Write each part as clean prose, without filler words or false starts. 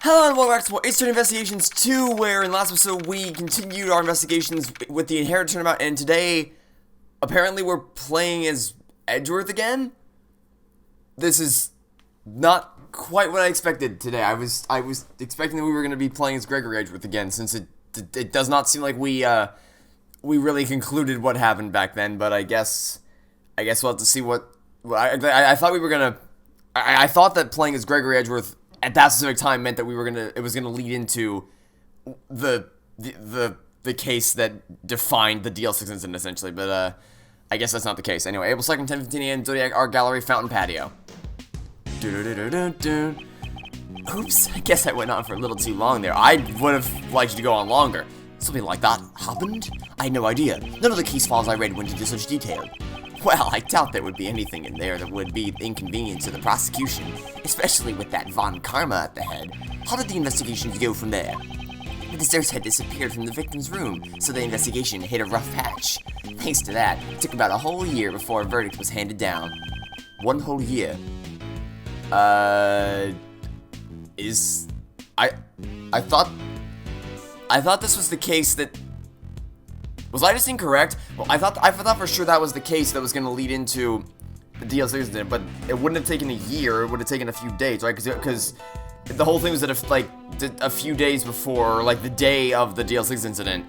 Hello and welcome back to more Eastern Investigations 2, where in last episode we continued our investigations with the Inherent Turnabout, and today, apparently we're playing as Edgeworth again? This is not quite what I expected today. I was expecting that we were going to be playing as Gregory Edgeworth again, since it does not seem like we really concluded what happened back then, but I guess we'll have to see what... I thought we were going to... I thought that playing as Gregory Edgeworth at that specific time meant that it was gonna lead into the case that defined the DL6 incident, essentially, but I guess that's not the case. Anyway, April 2nd, 10:15 a.m., Zodiac Art Gallery, Fountain Patio. Oops, I guess I went on for a little too long there. I would have liked to go on longer. Something like that happened? I had no idea. None of the case files I read went into such detail. Well, I doubt there would be anything in there that would be inconvenient to the prosecution, especially with that Von Karma at the head. How did the investigations go from there? The desserts had disappeared from the victim's room, so the investigation hit a rough patch. Thanks to that, it took about a whole year before a verdict was handed down. 1 whole year. I thought this was the case that... Was I just incorrect? Well, I thought for sure that was the case that was going to lead into the DL6 incident, but it wouldn't have taken a year, it would have taken a few days, right? Because the whole thing was that if, like, a few days before, like, the day of the DL6 incident,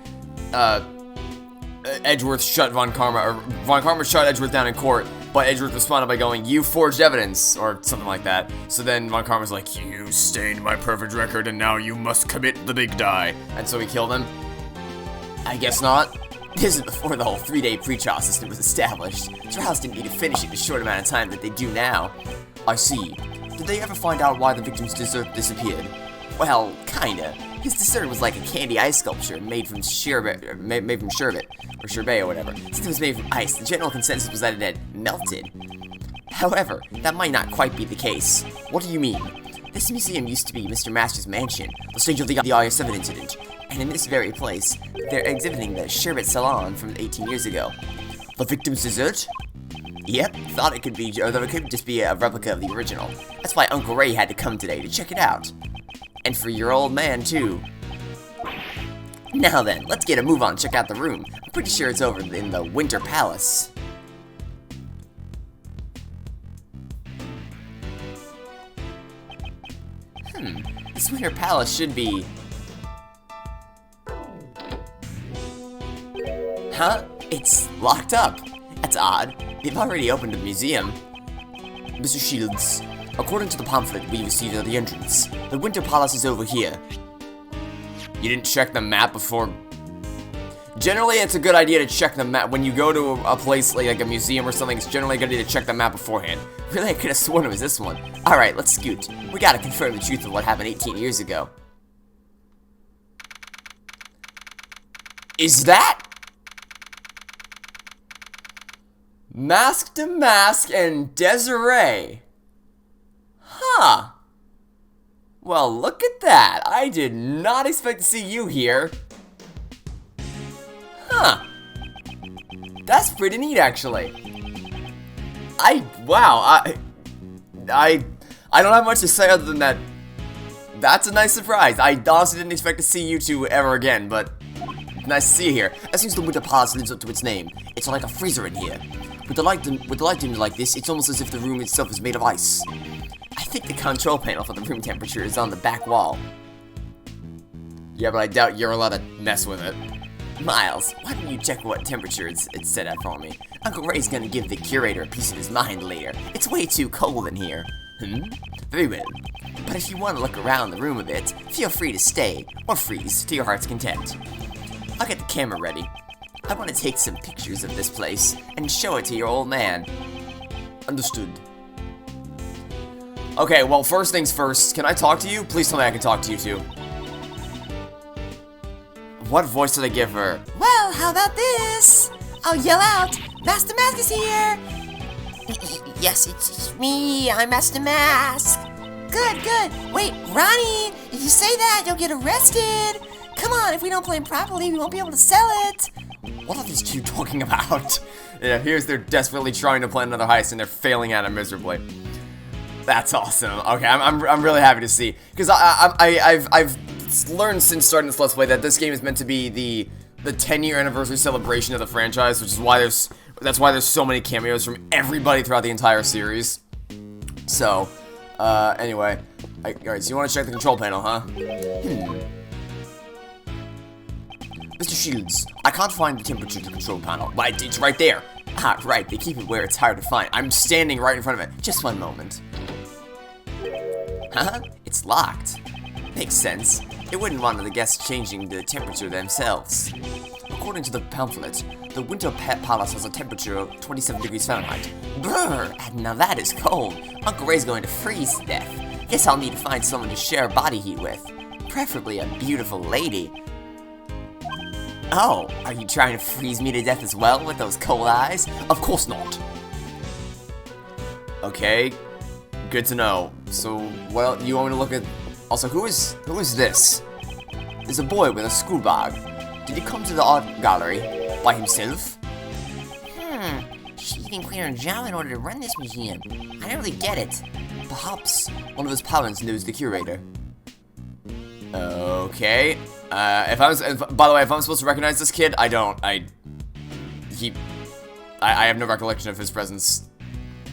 Edgeworth shut Von Karma shut Edgeworth down in court, but Edgeworth responded by going, "You forged evidence," or something like that. So then Von Karma's like, "You stained my perfect record, and now you must commit the big die." And so he killed him? I guess not. This is before the whole 3-day pre-trial system was established. Trials didn't need to finish in the short amount of time that they do now. I see. Did they ever find out why the victim's dessert disappeared? Well, kinda. His dessert was like a candy ice sculpture made from sherbet, or sherbet or whatever. Since it was made from ice, the general consensus was that it had melted. However, that might not quite be the case. What do you mean? This museum used to be Mr. Master's mansion, the stage of the IS-7 incident. And in this very place, they're exhibiting the sherbet salon from 18 years ago. The victim's dessert? Yep, thought it could be, although it could just be a replica of the original. That's why Uncle Ray had to come today to check it out. And for your old man, too. Now then, let's get a move on and check out the room. I'm pretty sure it's over in the Winter Palace. This Winter Palace should be... Huh? It's locked up. That's odd. They've already opened a museum. Mr. Shields, according to the pamphlet we received at the entrance, the Winter Palace is over here. You didn't check the map before? Generally, it's a good idea to check the map. When you go to a place like a museum or something, it's generally a good idea to check the map beforehand. Really, I could have sworn it was this one. Alright, let's scoot. We gotta confirm the truth of what happened 18 years ago. Is that... Mask to Mask and Desiree? Huh. Well, look at that. I did not expect to see you here. Huh. That's pretty neat, actually. Wow, I don't have much to say other than that. That's a nice surprise. I honestly didn't expect to see you two ever again, but nice to see you here. As soon as the Winter Palace lives up to its name, it's like a freezer in here. With the light dimmed like this, it's almost as if the room itself is made of ice. I think the control panel for the room temperature is on the back wall. Yeah, but I doubt you're allowed to mess with it. Miles, why don't you check what temperature it's set at for me? Uncle Ray's gonna give the curator a piece of his mind later. It's way too cold in here. Very well. But if you want to look around the room a bit, feel free to stay, or freeze, to your heart's content. I'll get the camera ready. I want to take some pictures of this place and show it to your old man. Understood. Okay, well, first things first. Can I talk to you? Please tell me I can talk to you too. What voice did I give her? Well, how about this? I'll yell out, Master Mask is here! Yes, it's me, I'm Master Mask. Good, good. Wait, Ronnie, if you say that, you'll get arrested. Come on, if we don't play him properly, we won't be able to sell it. What are these two talking about? Yeah, here's they're desperately trying to plan another heist and they're failing at it miserably. That's awesome. Okay, I'm really happy to see, because I've learned since starting this Let's Play that this game is meant to be the 10-year anniversary celebration of the franchise, which is why that's why there's so many cameos from everybody throughout the entire series. So, anyway, alright, so you want to check the control panel, huh? Mr. Shields, I can't find the temperature of the control panel, but it's right there. Ah, right, they keep it where it's hard to find. I'm standing right in front of it. Just one moment. Huh? It's locked. Makes sense. It wouldn't want the guests changing the temperature themselves. According to the pamphlet, the Winter Palace has a temperature of 27 degrees Fahrenheit. Brr! Now that is cold. Uncle Ray's going to freeze to death. Guess I'll need to find someone to share body heat with. Preferably a beautiful lady. Oh, are you trying to freeze me to death as well with those cold eyes? Of course not. Okay, good to know. So, well, you want me to look at... Also, who is this? There's a boy with a school bag. Did he come to the art gallery by himself? She didn't clear a job in order to run this museum. I don't really get it. Perhaps one of his parents knows the curator. Okay. By the way, if I'm supposed to recognize this kid, I don't. I have no recollection of his presence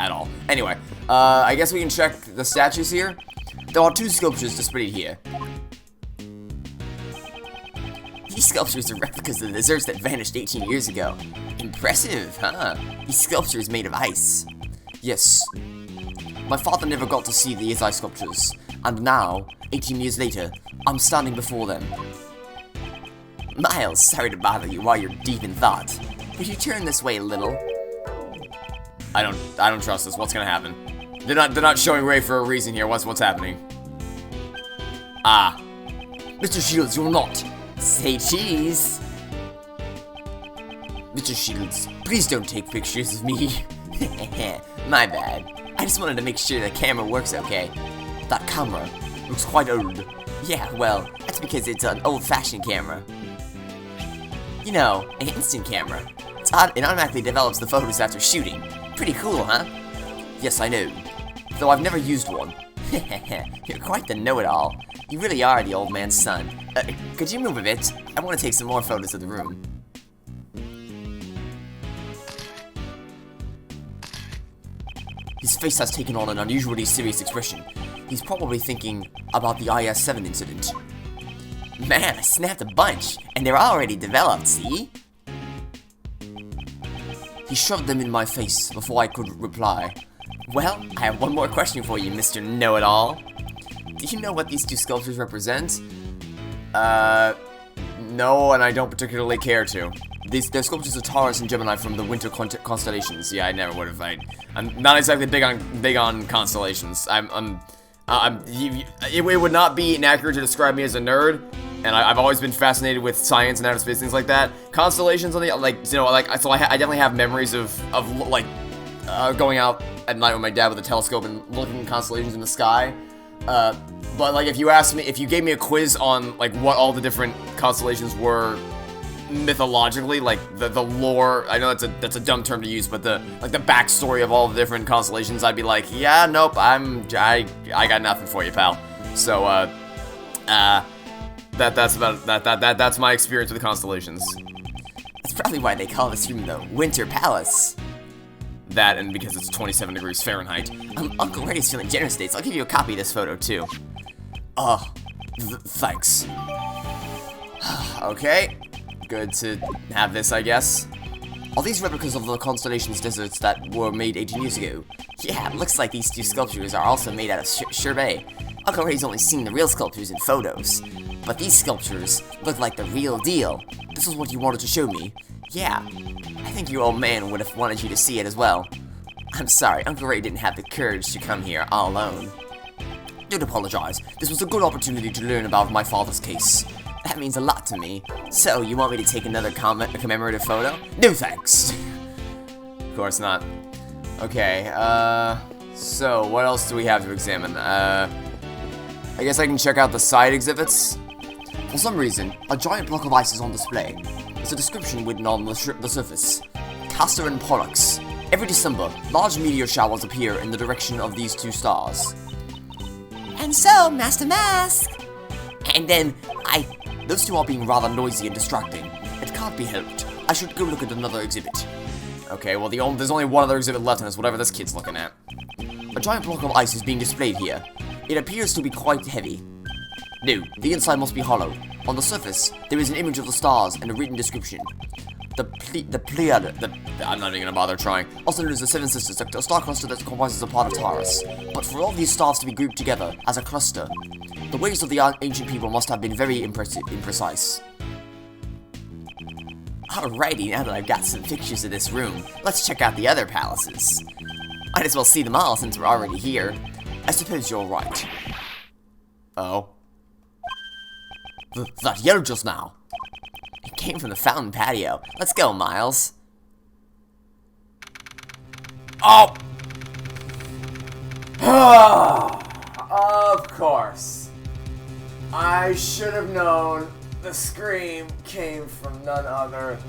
at all. Anyway, I guess we can check the statues here. There are 2 sculptures displayed here. These sculptures are replicas of the desserts that vanished 18 years ago. Impressive, huh? These sculptures made of ice. Yes. My father never got to see these ice sculptures, and now, 18 years later, I'm standing before them. Miles, sorry to bother you while you're deep in thought. Could you turn this way a little? I don't trust this. What's gonna happen? They're not showing Ray for a reason here. What's happening? Ah. Mr. Shields, you're not. Say cheese. Mr. Shields, please don't take pictures of me. My bad. I just wanted to make sure the camera works okay. That camera looks quite old. Yeah, well, that's because it's an old-fashioned camera. You know, an instant camera. It automatically develops the photos after shooting. Pretty cool, huh? Yes, I know. Though I've never used one. You're quite the know-it-all. You really are the old man's son. Could you move a bit? I want to take some more photos of the room. His face has taken on an unusually serious expression. He's probably thinking about the IS-7 incident. Man, I snapped a bunch, and they're already developed, see? He shoved them in my face before I could reply. Well, I have one more question for you, Mr. Know-It-All. Do you know what these 2 sculptures represent? No, and I don't particularly care to. They're sculptures of Taurus and Gemini from the winter constellations. Yeah, I never would have. I'm not exactly big on constellations. It would not be inaccurate to describe me as a nerd, and I've always been fascinated with science and outer space, things like that. Constellations on the so I definitely have memories of going out at night with my dad with a telescope and looking at constellations in the sky. But like, if you gave me a quiz on like what all the different constellations were mythologically, like the lore, I know that's a dumb term to use, but the backstory of all the different constellations, I'd be like, yeah, nope, I got nothing for you, pal. So that's my experience with the constellations. That's probably why they call this room the Winter Palace. That, and because it's 27 degrees Fahrenheit. Uncle Ray's feeling generous today, so I'll give you a copy of this photo too. Thanks. Okay. Good to have this, I guess. Are these replicas of the Constellation's deserts that were made 18 years ago? Yeah, it looks like these 2 sculptures are also made out of sherbet. Uncle Ray's only seen the real sculptures in photos. But these sculptures look like the real deal. This is what you wanted to show me. Yeah, I think your old man would have wanted you to see it as well. I'm sorry, Uncle Ray didn't have the courage to come here all alone. Don't apologize. This was a good opportunity to learn about my father's case. That means a lot to me. So, you want me to take another commemorative photo? No thanks. Of course not. Okay, so what else do we have to examine? I guess I can check out the side exhibits. For some reason, a giant block of ice is on display. There's a description written on the surface. Castor and Pollux. Every December, large meteor showers appear in the direction of these two stars. And so, Master Mask. And then, those two are being rather noisy and distracting. It can't be helped. I should go look at another exhibit. Okay, well, there's only one other exhibit left, and it's whatever this kid's looking at. A giant block of ice is being displayed here. It appears to be quite heavy. No, the inside must be hollow. On the surface, there is an image of the stars and a written description. The Pleiad, I'm not even gonna bother trying. Also known as the Seven Sisters, a star cluster that comprises a part of Taurus. But for all these stars to be grouped together as a cluster, the ways of the ancient people must have been very imprecise. Alrighty, now that I've got some pictures of this room, let's check out the other palaces. Might as well see them all since we're already here. I suppose you're right. Oh. That yelled just now. It came from the fountain patio. Let's go, Miles. Oh! Of course. I should have known the scream came from none other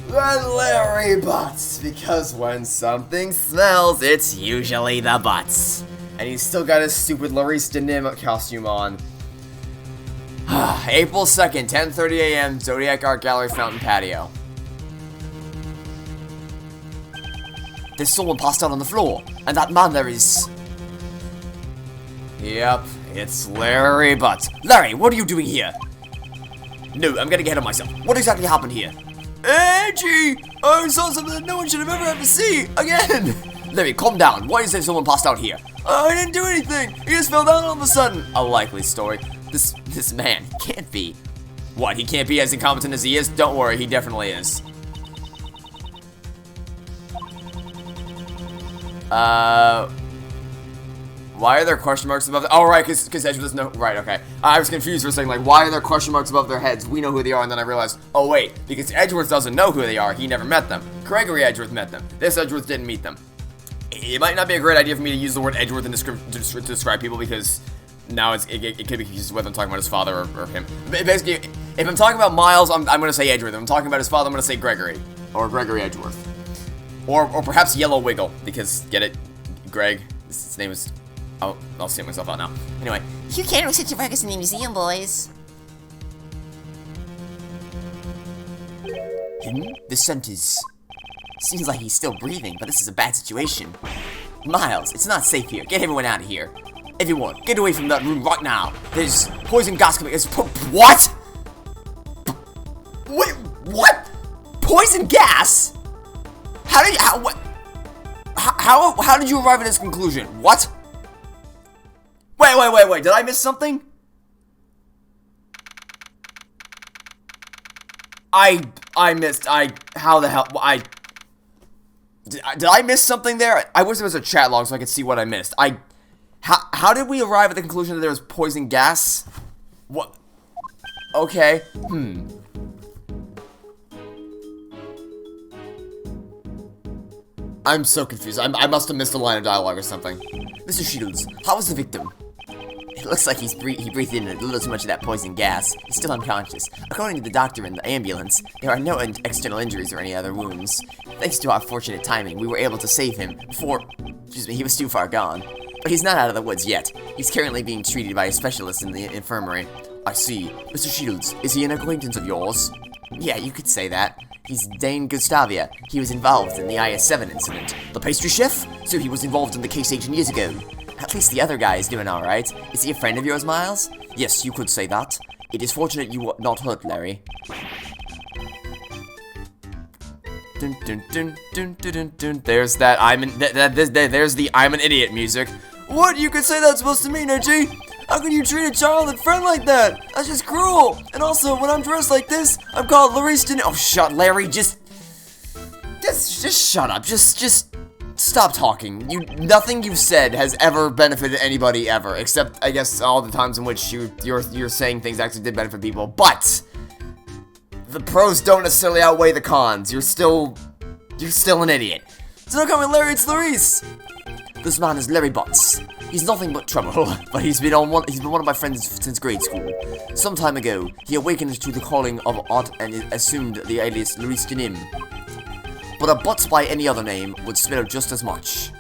than Larry Butts, because when something smells, it's usually the butts. And he's still got his stupid Larice Denim costume on. April 2nd, 10:30 a.m., Zodiac Art Gallery Fountain Patio. There's someone passed out on the floor, and that man there is... Yep, it's Larry Butts. Larry, what are you doing here? No, I'm getting ahead of myself. What exactly happened here? Angie! I saw something that no one should have ever had to see! Again! Larry, calm down. Why is there someone passed out here? I didn't do anything! He just fell down all of a sudden! A likely story. This man can't be. What, he can't be as incompetent as he is? Don't worry, he definitely is. Why are there question marks above? Oh, right, because Edgeworth doesn't know. Right, okay. I was confused for a second, like, why are there question marks above their heads? We know who they are, and then I realized, oh, wait, because Edgeworth doesn't know who they are. He never met them. Gregory Edgeworth met them. This Edgeworth didn't meet them. It might not be a great idea for me to use the word Edgeworth to describe people, because now it could be confused whether I'm talking about his father or him. Basically, if I'm talking about Miles, I'm going to say Edgeworth. If I'm talking about his father, I'm going to say Gregory. Or Gregory Edgeworth. Or perhaps Yellow Wiggle, because, get it? Greg. His name is... I'll see myself out now. Anyway. You can't go sit your ruckus in the museum, boys. The scent is... Seems like he's still breathing, but this is a bad situation. Miles, it's not safe here. Get everyone out of here. Everyone, get away from that room right now. There's poison gas coming. What? Wait, what? Poison gas? How did you arrive at this conclusion? What? Wait, did I miss something? How the hell, did I miss something there? I wish there was a chat log so I could see what I missed. How did we arrive at the conclusion that there was poison gas? What? Okay, I'm so confused. I must have missed a line of dialogue or something. Mr. Shields, how was the victim? It looks like he breathed in a little too much of that poison gas. He's still unconscious. According to the doctor in the ambulance, there are no external injuries or any other wounds. Thanks to our fortunate timing, we were able to save him before... he was too far gone. But he's not out of the woods yet. He's currently being treated by a specialist in the infirmary. I see. Mr. Shields, is he an acquaintance of yours? Yeah, you could say that. He's Dane Gustavia. He was involved in the IS-7 incident. The pastry chef? So he was involved in the case 18 years ago. At least the other guy is doing alright. Is he a friend of yours, Miles? Yes, you could say that. It is fortunate you were not hurt, Larry. Dun, dun, dun, dun, dun, dun, dun. There's that there's the I'm an idiot music. What? You could say that's supposed to mean, Edgy? How can you treat a childhood friend like that? That's just cruel. And also, when I'm dressed like this, I'm called Larice Denim. Oh, shut, Larry. Just shut up. Just stop talking. Nothing you've said has ever benefited anybody ever, except I guess all the times in which you're saying things actually did benefit people. But the pros don't necessarily outweigh the cons. You're still an idiot. So don't call me Larry. It's Larice. This man is Larry Butts. He's nothing but trouble, but he's been one of my friends since grade school. Some time ago, he awakened to the calling of art and assumed the alias Larice Denim. but a butt by any other name would smell just as much.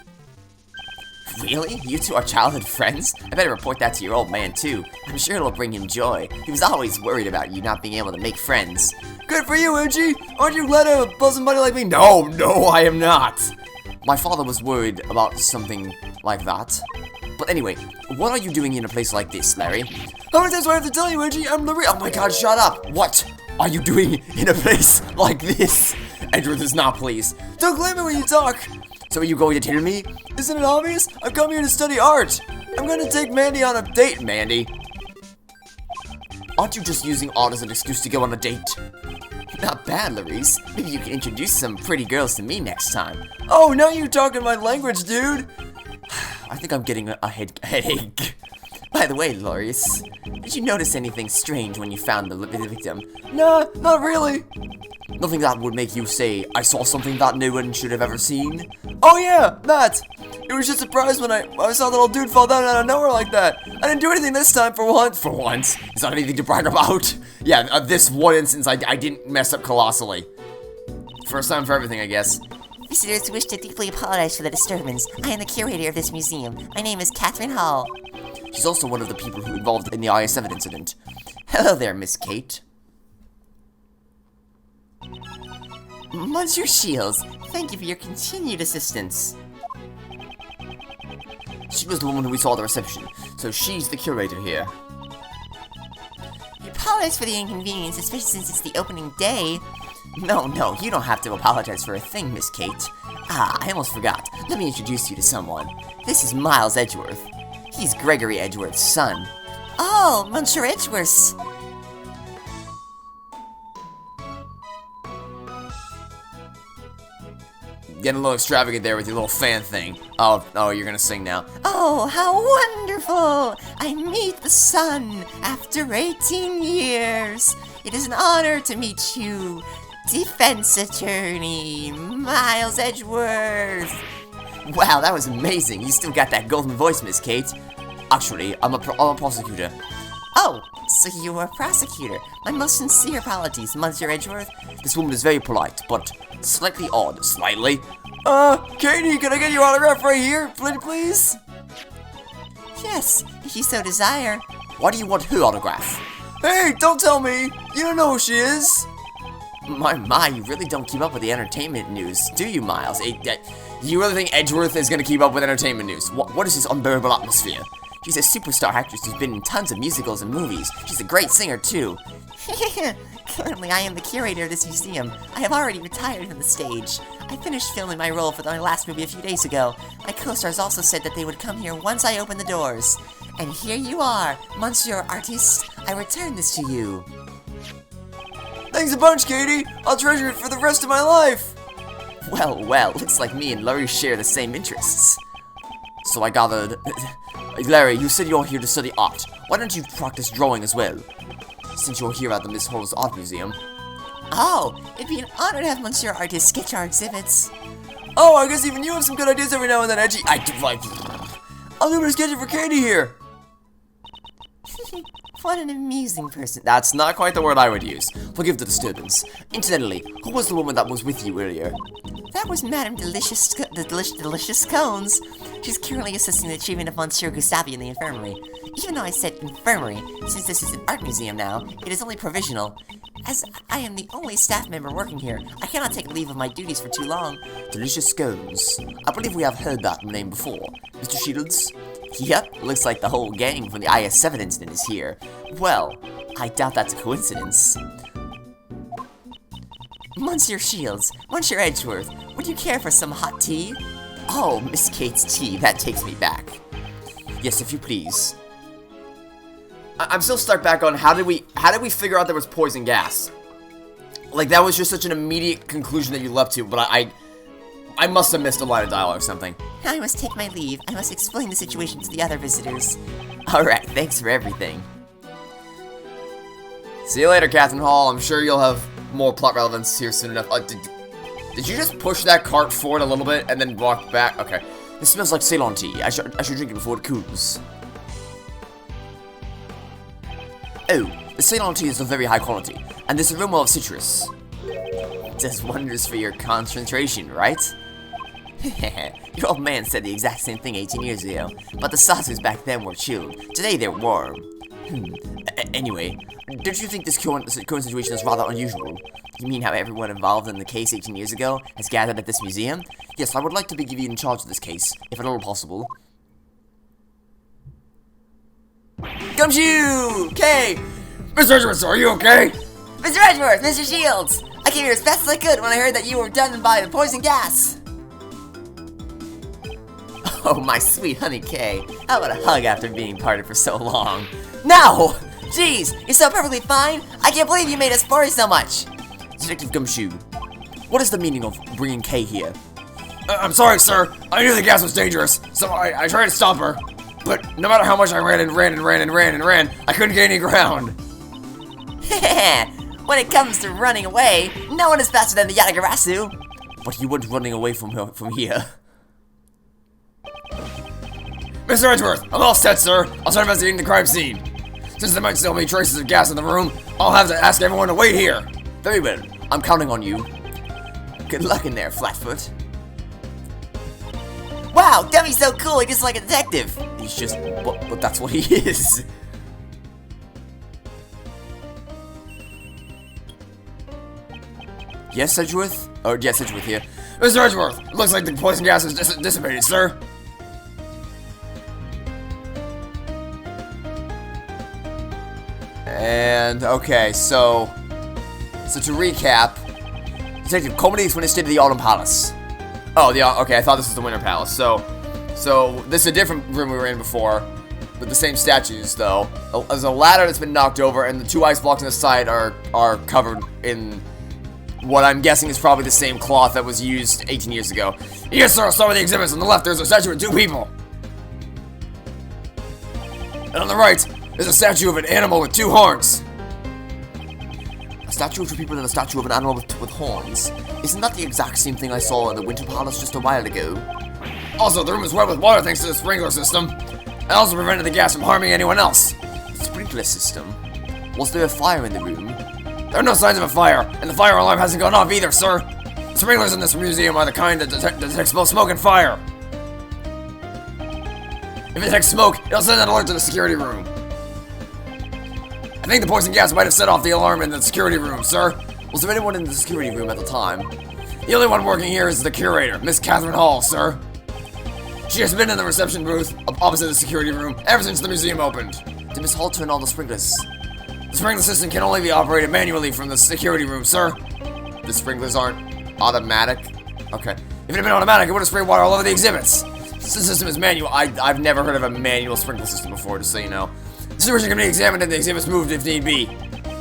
Really? You two are childhood friends? I better report that to your old man, too. I'm sure it'll bring him joy. He was always worried about you not being able to make friends. Good for you, Edgy! Aren't you glad to have a bosom buddy like me? No, I am not! My father was worried about something like that. But anyway, what are you doing in a place like this, Larry? How many times do I have to tell you, Edgy? I'm the Oh my god, shut up! What are you doing in a place like this? Edgeworth is not pleased. Don't claim it when you talk! So are you going to tell me? Isn't it obvious? I've come here to study art. I'm going to take Mandy on a date, Mandy. Aren't you just using art as an excuse to go on a date? Not bad, Larice. Maybe you can introduce some pretty girls to me next time. Oh, now you're talking my language, dude. I think I'm getting a headache. By the way, Larice, did you notice anything strange when you found the victim? Nah, not really. Nothing that would make you say, I saw something that no one should have ever seen? Oh yeah, that! It was just surprised when I saw that old dude fall down out of nowhere like that. I didn't do anything this time for once. For once? It's not anything to brag about. Yeah, this one instance I didn't mess up colossally. First time for everything, I guess. Visitors wish to deeply apologize for the disturbance. I am the curator of this museum. My name is Catherine Hall. She's also one of the people who involved in the IS-7 incident. Hello there, Miss Kate. Monsieur Shields, thank you for your continued assistance. She was the woman who we saw at the reception, so she's the curator here. You apologize for the inconvenience, especially since it's the opening day. No, you don't have to apologize for a thing, Miss Kate. Ah, I almost forgot. Let me introduce you to someone. This is Miles Edgeworth. He's Gregory Edgeworth's son. Oh, Monsieur Edgeworth. Getting a little extravagant there with your little fan thing. Oh, you're gonna sing now. Oh, how wonderful! I meet the sun after 18 years. It is an honor to meet you, defense attorney Miles Edgeworth. Wow, that was amazing. You still got that golden voice, Miss Kate. Actually, I'm a prosecutor. Oh, so you are a prosecutor. My most sincere apologies, Monsieur Edgeworth. This woman is very polite, but slightly odd. Slightly? Katie, can I get your autograph right here, please? Yes, if you so desire. Why do you want her autograph? Hey, don't tell me! You don't know who she is! My, you really don't keep up with the entertainment news, do you, Miles? You really think Edgeworth is gonna keep up with entertainment news? What is this unbearable atmosphere? She's a superstar actress who's been in tons of musicals and movies. She's a great singer, too. Currently, I am the curator of this museum. I have already retired from the stage. I finished filming my role for my last movie a few days ago. My co-stars also said that they would come here once I opened the doors. And here you are, Monsieur Artiste. I return this to you. Thanks a bunch, Katie. I'll treasure it for the rest of my life. Well, looks like me and Larry share the same interests. So I gathered... Larry, you said you're here to study art. Why don't you practice drawing as well? Since you're here at the Miss Hall's Art Museum. Oh, it'd be an honor to have Monsieur Artist sketch our exhibits. Oh, I guess even you have some good ideas every now and then, Edgy. I'll do a sketch for Katie here. What an amusing person. That's not quite the word I would use. Forgive the disturbance. Incidentally, who was the woman that was with you earlier? That was Madame Delicious Cones. She's currently assisting the treatment of Monsieur Gustavi in the infirmary. Even though I said infirmary, since this is an art museum now, it is only provisional. As I am the only staff member working here, I cannot take leave of my duties for too long. Delicious Cones. I believe we have heard that name before. Mr. Shields? Yep, looks like the whole gang from the IS-7 incident is here. Well, I doubt that's a coincidence. Monsieur Shields, Monsieur Edgeworth, would you care for some hot tea? Oh, Miss Kate's tea, that takes me back. Yes, if you please. I'm still stuck back on how did we figure out there was poison gas? Like, that was just such an immediate conclusion that you leapt to, but I must have missed a line of dialogue or something. Now I must take my leave. I must explain the situation to the other visitors. Alright, thanks for everything. See you later, Catherine Hall. I'm sure you'll have more plot relevance here soon enough. Did you just push that cart forward a little bit and then walk back? Okay. This smells like Ceylon tea. I should drink it before it cools. Oh, the Ceylon tea is of very high quality, and this aroma of citrus. does wonders for your concentration, right? Your old man said the exact same thing 18 years ago, but the saucers back then were chilled. Today they're warm. Anyway, don't you think this current situation is rather unusual? You mean how everyone involved in the case 18 years ago has gathered at this museum? Yes, I would like to be given in charge of this case, if at all possible. Gumshoe! Kay! Mr. Edgeworth, are you okay? Mr. Edgeworth, Mr. Shields! I came here as fast as I could when I heard that you were done by the poison gas. Oh, my sweet honey Kay. How about a hug after being parted for so long? No! Jeez, you're so perfectly fine. I can't believe you made us worry so much. Detective Gumshoe, what is the meaning of bringing Kay here? I'm sorry, sir. I knew the gas was dangerous, so I tried to stop her. But no matter how much I ran, I couldn't gain any ground. When it comes to running away, no one is faster than the Yatagarasu. But you weren't running away from here. Mr. Edgeworth, I'm all set, sir. I'll start investigating the crime scene. Since there might still be traces of gas in the room, I'll have to ask everyone to wait here. Very well. I'm counting on you. Good luck in there, Flatfoot. Wow, Gummy's so cool, he's just like a detective. He's just, but that's what he is. Yes, Edgeworth? Oh, yes, Edgeworth here. Mr. Edgeworth, it looks like the poison gas is dissipated, sir. And, okay, so to recap, Detective Comedies when it stayed at the Autumn Palace. Oh, okay, I thought this was the Winter Palace. So this is a different room we were in before, with the same statues, though. There's a ladder that's been knocked over, and the two ice blocks on the side are covered in what I'm guessing is probably the same cloth that was used 18 years ago. Yes, sir, I'll start with the exhibits. On the left, there's a statue of two people. And on the right, there's a statue of an animal with two horns. A statue of two people and a statue of an animal with horns. Isn't that the exact same thing I saw in the Winter Palace just a while ago? Also, the room is wet with water thanks to the sprinkler system. And also prevented the gas from harming anyone else. Sprinkler system? Was there a fire in the room? There are no signs of a fire, and the fire alarm hasn't gone off either, sir. The sprinklers in this museum are the kind that detect both smoke and fire. If it detects smoke, it'll send an alert to the security room. I think the poison gas might have set off the alarm in the security room, sir. Was there anyone in the security room at the time? The only one working here is the curator, Miss Catherine Hall, sir. She has been in the reception booth opposite the security room ever since the museum opened. Did Miss Hall turn on the sprinklers? The sprinkler system can only be operated manually from the security room, sir. The sprinklers aren't automatic? Okay. If it had been automatic, it would have sprayed water all over the exhibits. Since the system is manual, I've never heard of a manual sprinkler system before, just so you know. The sewers can be examined and the exhibits moved if need be.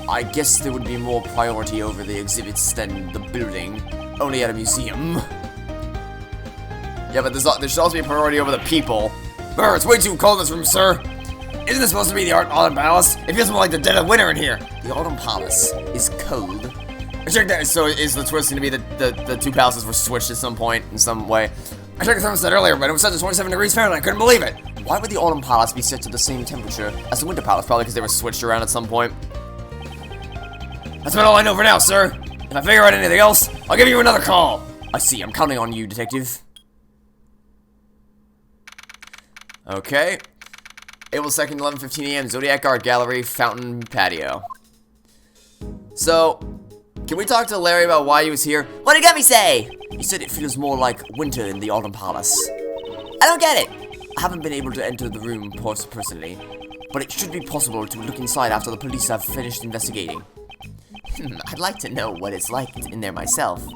I guess there would be more priority over the exhibits than the building, only at a museum. Yeah, but there should also be priority over the people. Brr, it's way too cold in this room, sir. Isn't this supposed to be the Autumn Palace? It feels more like the dead of winter in here. The Autumn Palace is cold. I checked that. So is the twist going to be the two palaces were switched at some point in some way? I checked the thermostat earlier, but it was set to 27 degrees Fahrenheit. I couldn't believe it. Why would the Autumn Palace be set to the same temperature as the Winter Palace? Probably because they were switched around at some point. That's about all I know for now, sir. If I figure out anything else, I'll give you another call. I see. I'm counting on you, Detective. Okay. April 2nd, 11:15 a.m. Zodiac Art Gallery, Fountain Patio. So, can we talk to Larry about why he was here? What did Gummy say? He said it feels more like winter in the Autumn Palace. I don't get it. I haven't been able to enter the room personally, but it should be possible to look inside after the police have finished investigating. I'd like to know what it's like in there myself.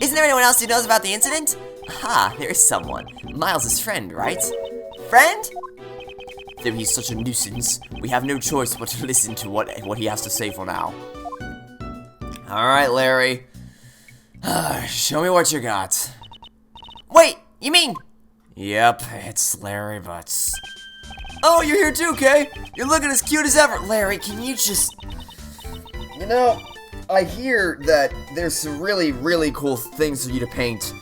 Isn't there anyone else who knows about the incident? Aha, there is someone. Miles' friend, right? Friend? Though he's such a nuisance, we have no choice but to listen to what he has to say for now. Alright, Larry. Show me what you got. Wait, you mean? Yep, it's Larry Butts. Oh, you're here too, Kay? You're looking as cute as ever. Larry, can you just... You know, I hear that there's some really, really cool things for you to paint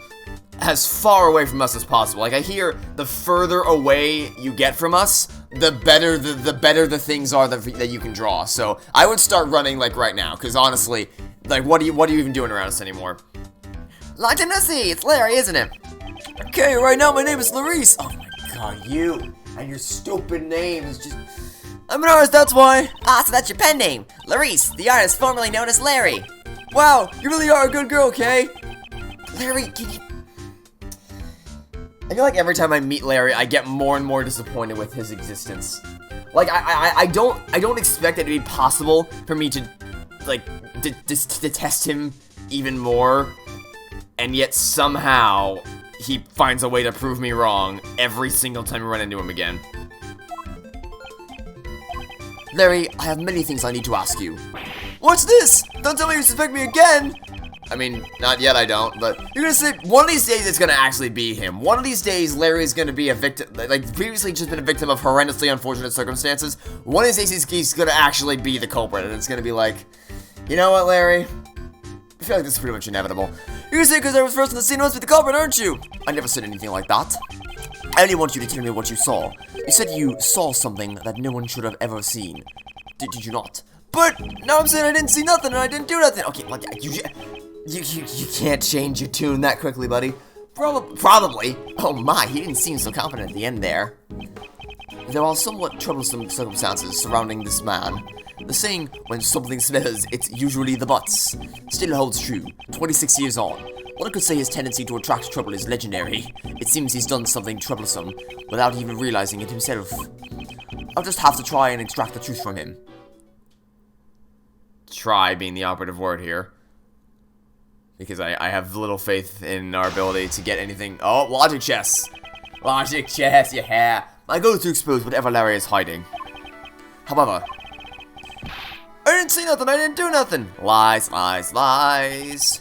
as far away from us as possible. Like, I hear the further away you get from us, the better the things are that you can draw. So I would start running like right now, because honestly, Like, what are you even doing around us anymore? Long time no see. It's Larry, isn't it? Okay, right now my name is Larice. Oh my god, you and your stupid name is just... I'm an artist, that's why. Ah, so that's your pen name. Larice, the artist formerly known as Larry. Wow, you really are a good girl, Kay. Larry, can you... I feel like every time I meet Larry, I get more and more disappointed with his existence. Like, I don't expect it to be possible for me to, like, detest him even more, and yet somehow he finds a way to prove me wrong every single time we run into him again. Larry, I have many things I need to ask you. What's this? Don't tell me you suspect me again! I mean, not yet I don't, but you're gonna say, one of these days it's gonna actually be him. One of these days Larry's gonna be a victim, like, previously just been a victim of horrendously unfortunate circumstances. One of these days he's gonna actually be the culprit, and it's gonna be like, you know what, Larry? I feel like this is pretty much inevitable. You're gonna say because I was first on the scene must be the culprit, aren't you? I never said anything like that. I only want you to tell me what you saw. You said you saw something that no one should have ever seen. Did you not? But now I'm saying I didn't see nothing and I didn't do nothing. Okay, well, you can't change your tune that quickly, buddy. Probably. Oh my, he didn't seem so confident at the end there. There are somewhat troublesome circumstances surrounding this man. The saying, when something smells, it's usually the butts, still holds true, 26 years on. One could say his tendency to attract trouble is legendary. It seems he's done something troublesome, without even realizing it himself. I'll just have to try and extract the truth from him. Try being the operative word here. Because I have little faith in our ability to get anything. Oh, logic chess! Logic chess, yeah! My goal is to expose whatever Larry is hiding. However, I didn't see nothing, I didn't do nothing! Lies, lies, lies.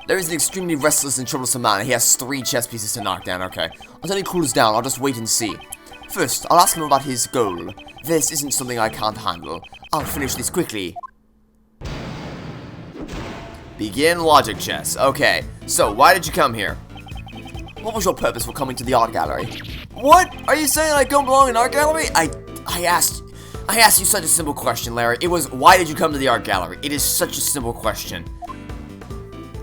Larry's an extremely restless and troublesome man, and he has 3 chess pieces to knock down, okay. Until he cools down, I'll just wait and see. First, I'll ask him about his goal. This isn't something I can't handle. I'll finish this quickly. Begin logic chess. Okay, so why did you come here? What was your purpose for coming to the art gallery? What? Are you saying I don't belong in art gallery? I asked you such a simple question, Larry. It was, why did you come to the art gallery? It is such a simple question.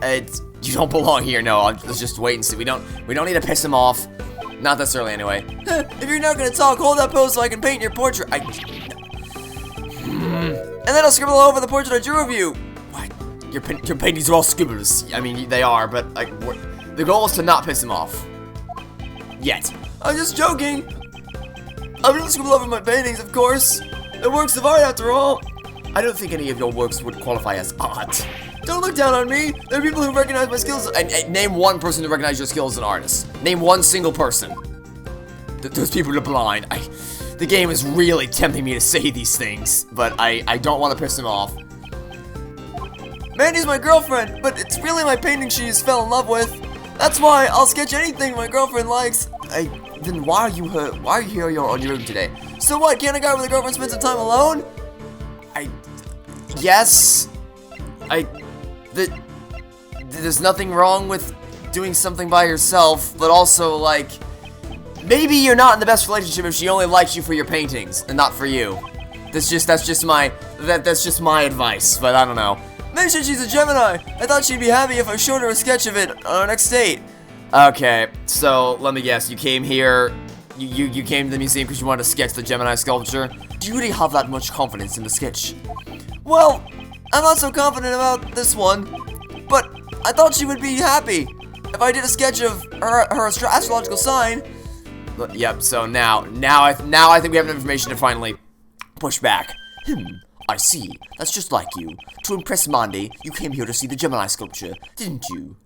You don't belong here. No, let's just wait and see. We don't need to piss him off. Not this early, anyway. If you're not gonna talk, hold that pose so I can paint your portrait. And then I'll scribble all over the portrait I drew of you. What? Your paintings are all scribbles. I mean, they are, but like, the goal is to not piss him off. Yet. I'm just joking. I'm gonna scribble over my paintings, of course. They're works of art, after all. I don't think any of your works would qualify as art. Don't look down on me. There are people who recognize my skills. And name one person who recognizes your skills as an artist. Name one single person. Those people are blind. The game is really tempting me to say these things, but I don't want to piss him off. Mandy's my girlfriend, but it's really my painting she just fell in love with. That's why I'll sketch anything my girlfriend likes. Then why are you here? Why are you here on your own today? So what? Can't a guy with a girlfriend spend some time alone? Yes. There's nothing wrong with doing something by yourself, but also, like, maybe you're not in the best relationship if she only likes you for your paintings and not for you. That's just my advice, but I don't know. Mention she's a Gemini. I thought she'd be happy if I showed her a sketch of it on our next date. Okay, so let me guess. You came here. You came to the museum because you wanted to sketch the Gemini sculpture. Do you really have that much confidence in the sketch? Well, I'm not so confident about this one, but I thought she would be happy if I did a sketch of her astrological sign. Yep. So now I think we have enough information to finally push back. I see. That's just like you. To impress Mandy, you came here to see the Gemini sculpture, didn't you?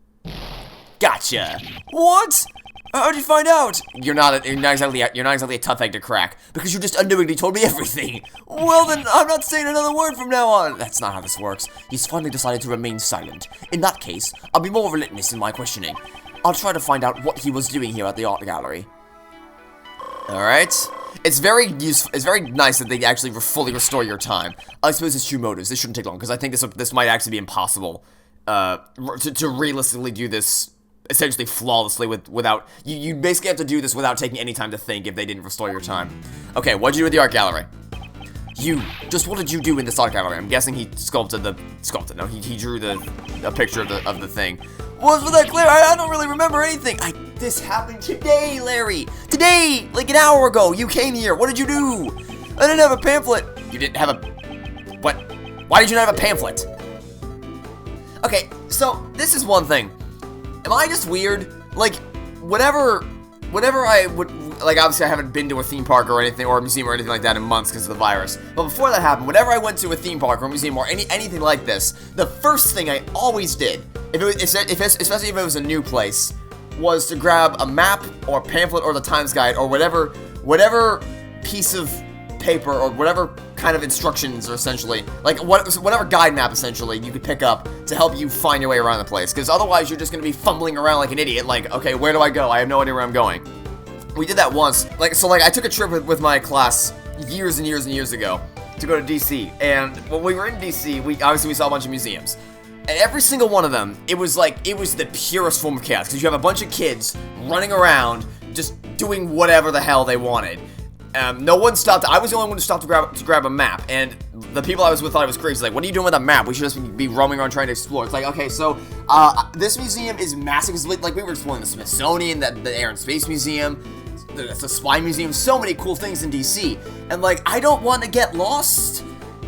Gotcha. What? How'd you find out? You're not exactly a tough egg to crack, because you just unknowingly told me everything. Well then, I'm not saying another word from now on. That's not how this works. He's finally decided to remain silent. In that case, I'll be more relentless in my questioning. I'll try to find out what he was doing here at the art gallery. Alright. It's very useful. It's very nice that they actually fully restore your time. I suppose it's true motives. This shouldn't take long, because I think this might actually be impossible to realistically do this essentially flawlessly without you basically have to do this without taking any time to think if they didn't restore your time. Okay, what'd you do with the art gallery? Just what did you do in this art gallery? I'm guessing he he drew a picture of the thing. Wasn't that clear? I don't really remember anything. This happened today, Larry. Today, like an hour ago, you came here. What did you do? I didn't have a pamphlet. You didn't have a... What? Why did you not have a pamphlet? Okay, so this is one thing. Am I just weird? Like, whenever I would... Like, obviously I haven't been to a theme park or anything, or a museum or anything like that in months because of the virus. But before that happened, whenever I went to a theme park or a museum or anything like this, the first thing I always did, especially if it was a new place, was to grab a map or pamphlet or the Times Guide or whatever piece of paper or whatever kind of instructions, or essentially, like whatever guide map essentially you could pick up to help you find your way around the place. Because otherwise you're just gonna be fumbling around like an idiot. Like, okay, where do I go? I have no idea where I'm going. We did that once. Like, I took a trip with my class years and years and years ago to go to DC. And when we were in DC, we saw a bunch of museums. And every single one of them, it was the purest form of chaos. Because you have a bunch of kids running around, just doing whatever the hell they wanted. No one stopped. I was the only one who stopped to grab a map. And the people I was with thought it was crazy. Like, what are you doing with a map? We should just be roaming around trying to explore. It's like, okay, so this museum is massive. Like, we were exploring the Smithsonian, the Air and Space Museum, the Spy Museum, so many cool things in DC. And like, I don't want to get lost.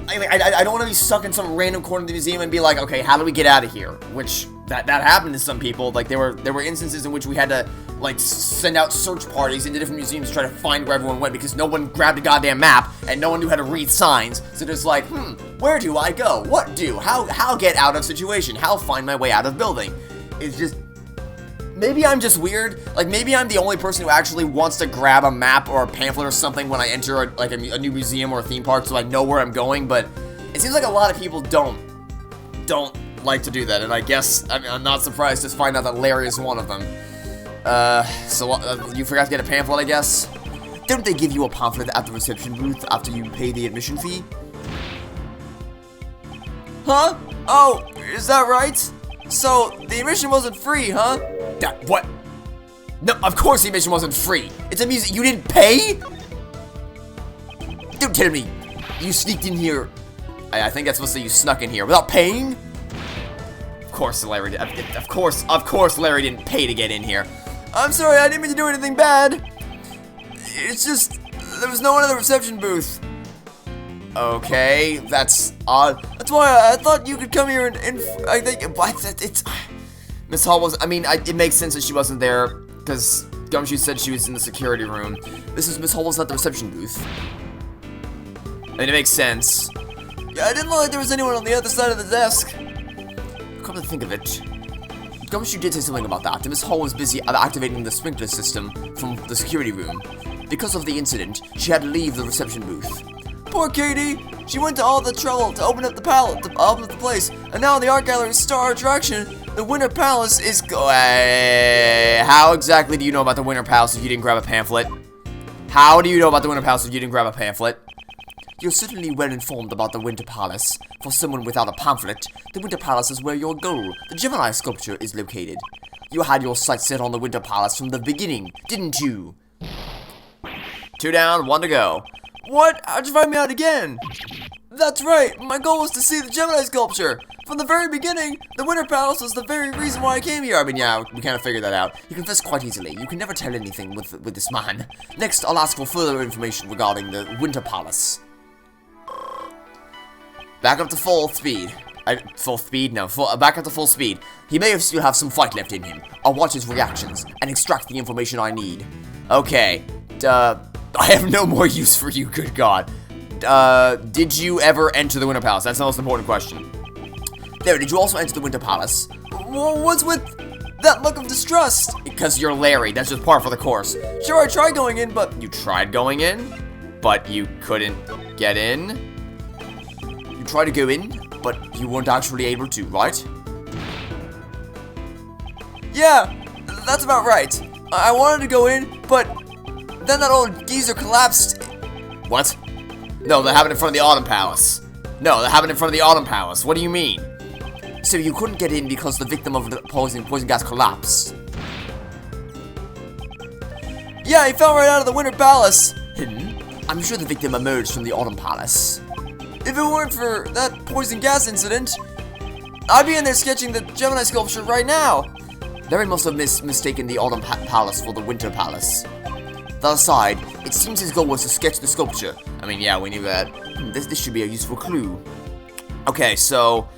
I mean, I don't want to be stuck in some random corner of the museum and be like, okay, how do we get out of here? Which that happened to some people. Like, there were instances in which we had to like send out search parties into different museums to try to find where everyone went because no one grabbed a goddamn map and no one knew how to read signs. So there's like, where do I go? What do? How get out of situation? How find my way out of building? It's just, maybe I'm just weird. Like, maybe I'm the only person who actually wants to grab a map or a pamphlet or something when I enter a new museum or a theme park so I know where I'm going. But it seems like a lot of people don't like to do that, and I guess I'm not surprised to find out that Larry is one of them. You forgot to get a pamphlet, I guess? Don't they give you a pamphlet at the reception booth after you pay the admission fee? Huh? Oh, is that right? So, the admission wasn't free, huh? What? No, of course the admission wasn't free. It's a museum. You didn't pay? Don't tell me you sneaked in here. I think that's supposed to say you snuck in here without paying? Of course Larry did. Of course Larry didn't pay to get in here. I'm sorry, I didn't mean to do anything bad. It's just, there was no one in the reception booth. Okay, that's odd. That's why I thought you could come here and I think it's Miss Hall was. I mean, it makes sense that she wasn't there because Gumshoe said she was in the security room. This is Miss Hall was at the reception booth. I mean, it makes sense. Yeah, I didn't know like there was anyone on the other side of the desk. Come to think of it, Gumshoe did say something about that. Miss Hall was busy activating the sprinkler system from the security room. Because of the incident, she had to leave the reception booth. Poor Katie! She went to all the trouble to open up the place, and now the art gallery's star attraction, the Winter Palace, is how exactly do you know about the Winter Palace if you didn't grab a pamphlet? How do you know about the Winter Palace if you didn't grab a pamphlet? You're certainly well informed about the Winter Palace. For someone without a pamphlet, the Winter Palace is where your goal, the Gemini Sculpture, is located. You had your sights set on the Winter Palace from the beginning, didn't you? 2 down, 1 to go. What? How'd you find me out again? That's right, my goal was to see the Gemini Sculpture. From the very beginning, the Winter Palace was the very reason why I came here. I mean, yeah, we kind of figured that out. You confess quite easily. You can never tell anything with this man. Next, I'll ask for further information regarding the Winter Palace. Back up to full speed. Full speed? No, back up to full speed. He may still have some fight left in him. I'll watch his reactions and extract the information I need. Okay. I have no more use for you, good God. Did you ever enter the Winter Palace? That's the most important question. There, did you also enter the Winter Palace? What's with that look of distrust? Because you're Larry, that's just par for the course. Sure, I tried going in, but... You tried going in? But you couldn't get in? You tried to go in, but you weren't actually able to, right? Yeah, that's about right. I wanted to go in, but then that old geezer collapsed. What? No, that happened in front of the Autumn Palace. No, that happened in front of the Autumn Palace. What do you mean? So you couldn't get in because the victim of the poison gas collapsed? Yeah, he fell right out of the Winter Palace. I'm sure the victim emerged from the Autumn Palace. If it weren't for that poison gas incident, I'd be in there sketching the Gemini sculpture right now. Larry must have mistaken the Autumn Palace for the Winter Palace. That aside, it seems his goal was to sketch the sculpture. I mean, yeah, we knew that. This should be a useful clue. Okay, so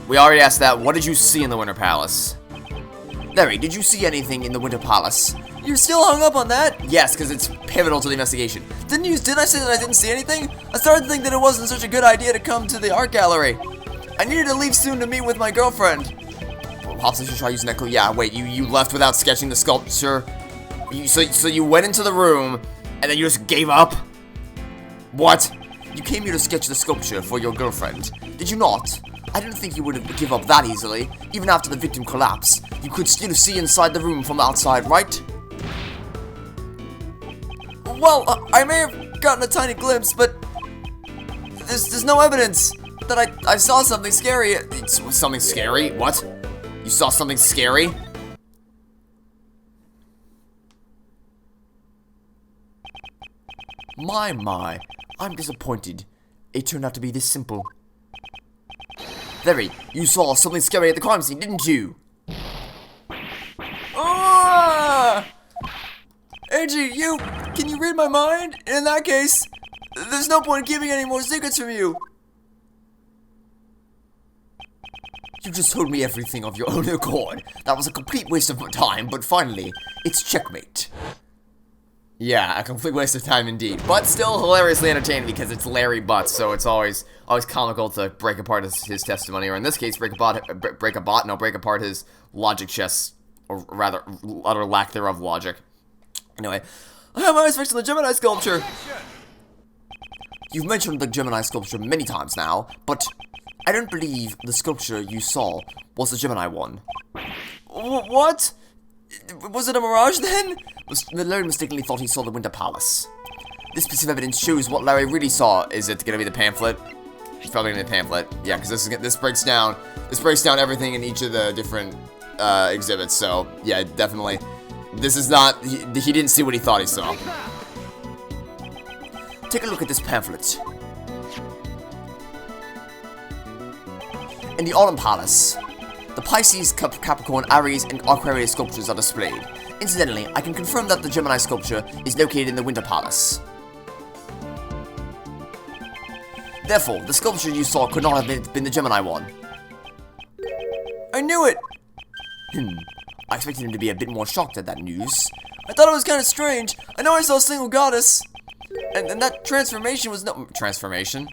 we already asked that. What did you see in the Winter Palace? Larry, did you see anything in the Winter Palace? You're still hung up on that? Yes, because it's pivotal to the investigation. Didn't I say that I didn't see anything? I started to think that it wasn't such a good idea to come to the art gallery. I needed to leave soon to meet with my girlfriend. Perhaps I should try using that clue. Yeah, wait, you left without sketching the sculpture? So you went into the room, and then you just gave up? What? You came here to sketch the sculpture for your girlfriend, did you not? I didn't think you would give up that easily. Even after the victim collapsed, you could still see inside the room from the outside, right? Well, I may have gotten a tiny glimpse, but there's no evidence that I saw something scary. Something scary? What? You saw something scary? My, I'm disappointed. It turned out to be this simple. Larry, you saw something scary at the crime scene, didn't you? Ah! Angie, can you read my mind? In that case, there's no point in keeping any more secrets from you. You just told me everything of your own accord. That was a complete waste of my time, but finally, it's checkmate. Yeah, a complete waste of time indeed, but still hilariously entertaining because it's Larry Butts, so it's always comical to break apart his testimony, or in this case, break apart his logic chess, or rather, utter lack thereof logic. Anyway, I have my eyes fixed on the Gemini sculpture. You've mentioned the Gemini sculpture many times now, but I don't believe the sculpture you saw was the Gemini one. What? Was it a mirage then? Larry mistakenly thought he saw the Winter Palace. This piece of evidence shows what Larry really saw. Is it gonna be the pamphlet? It's probably gonna be the pamphlet. Yeah, because this breaks down everything in each of the different exhibits. So yeah, definitely. This is not. He didn't see what he thought he saw. Take a look at this pamphlet. In the Autumn Palace, the Pisces, Capricorn, Aries, and Aquarius sculptures are displayed. Incidentally, I can confirm that the Gemini sculpture is located in the Winter Palace. Therefore, the sculpture you saw could not have been the Gemini one. I knew it! I expected him to be a bit more shocked at that news. I thought it was kind of strange. I know I saw a single goddess. And that transformation was no... Transformation?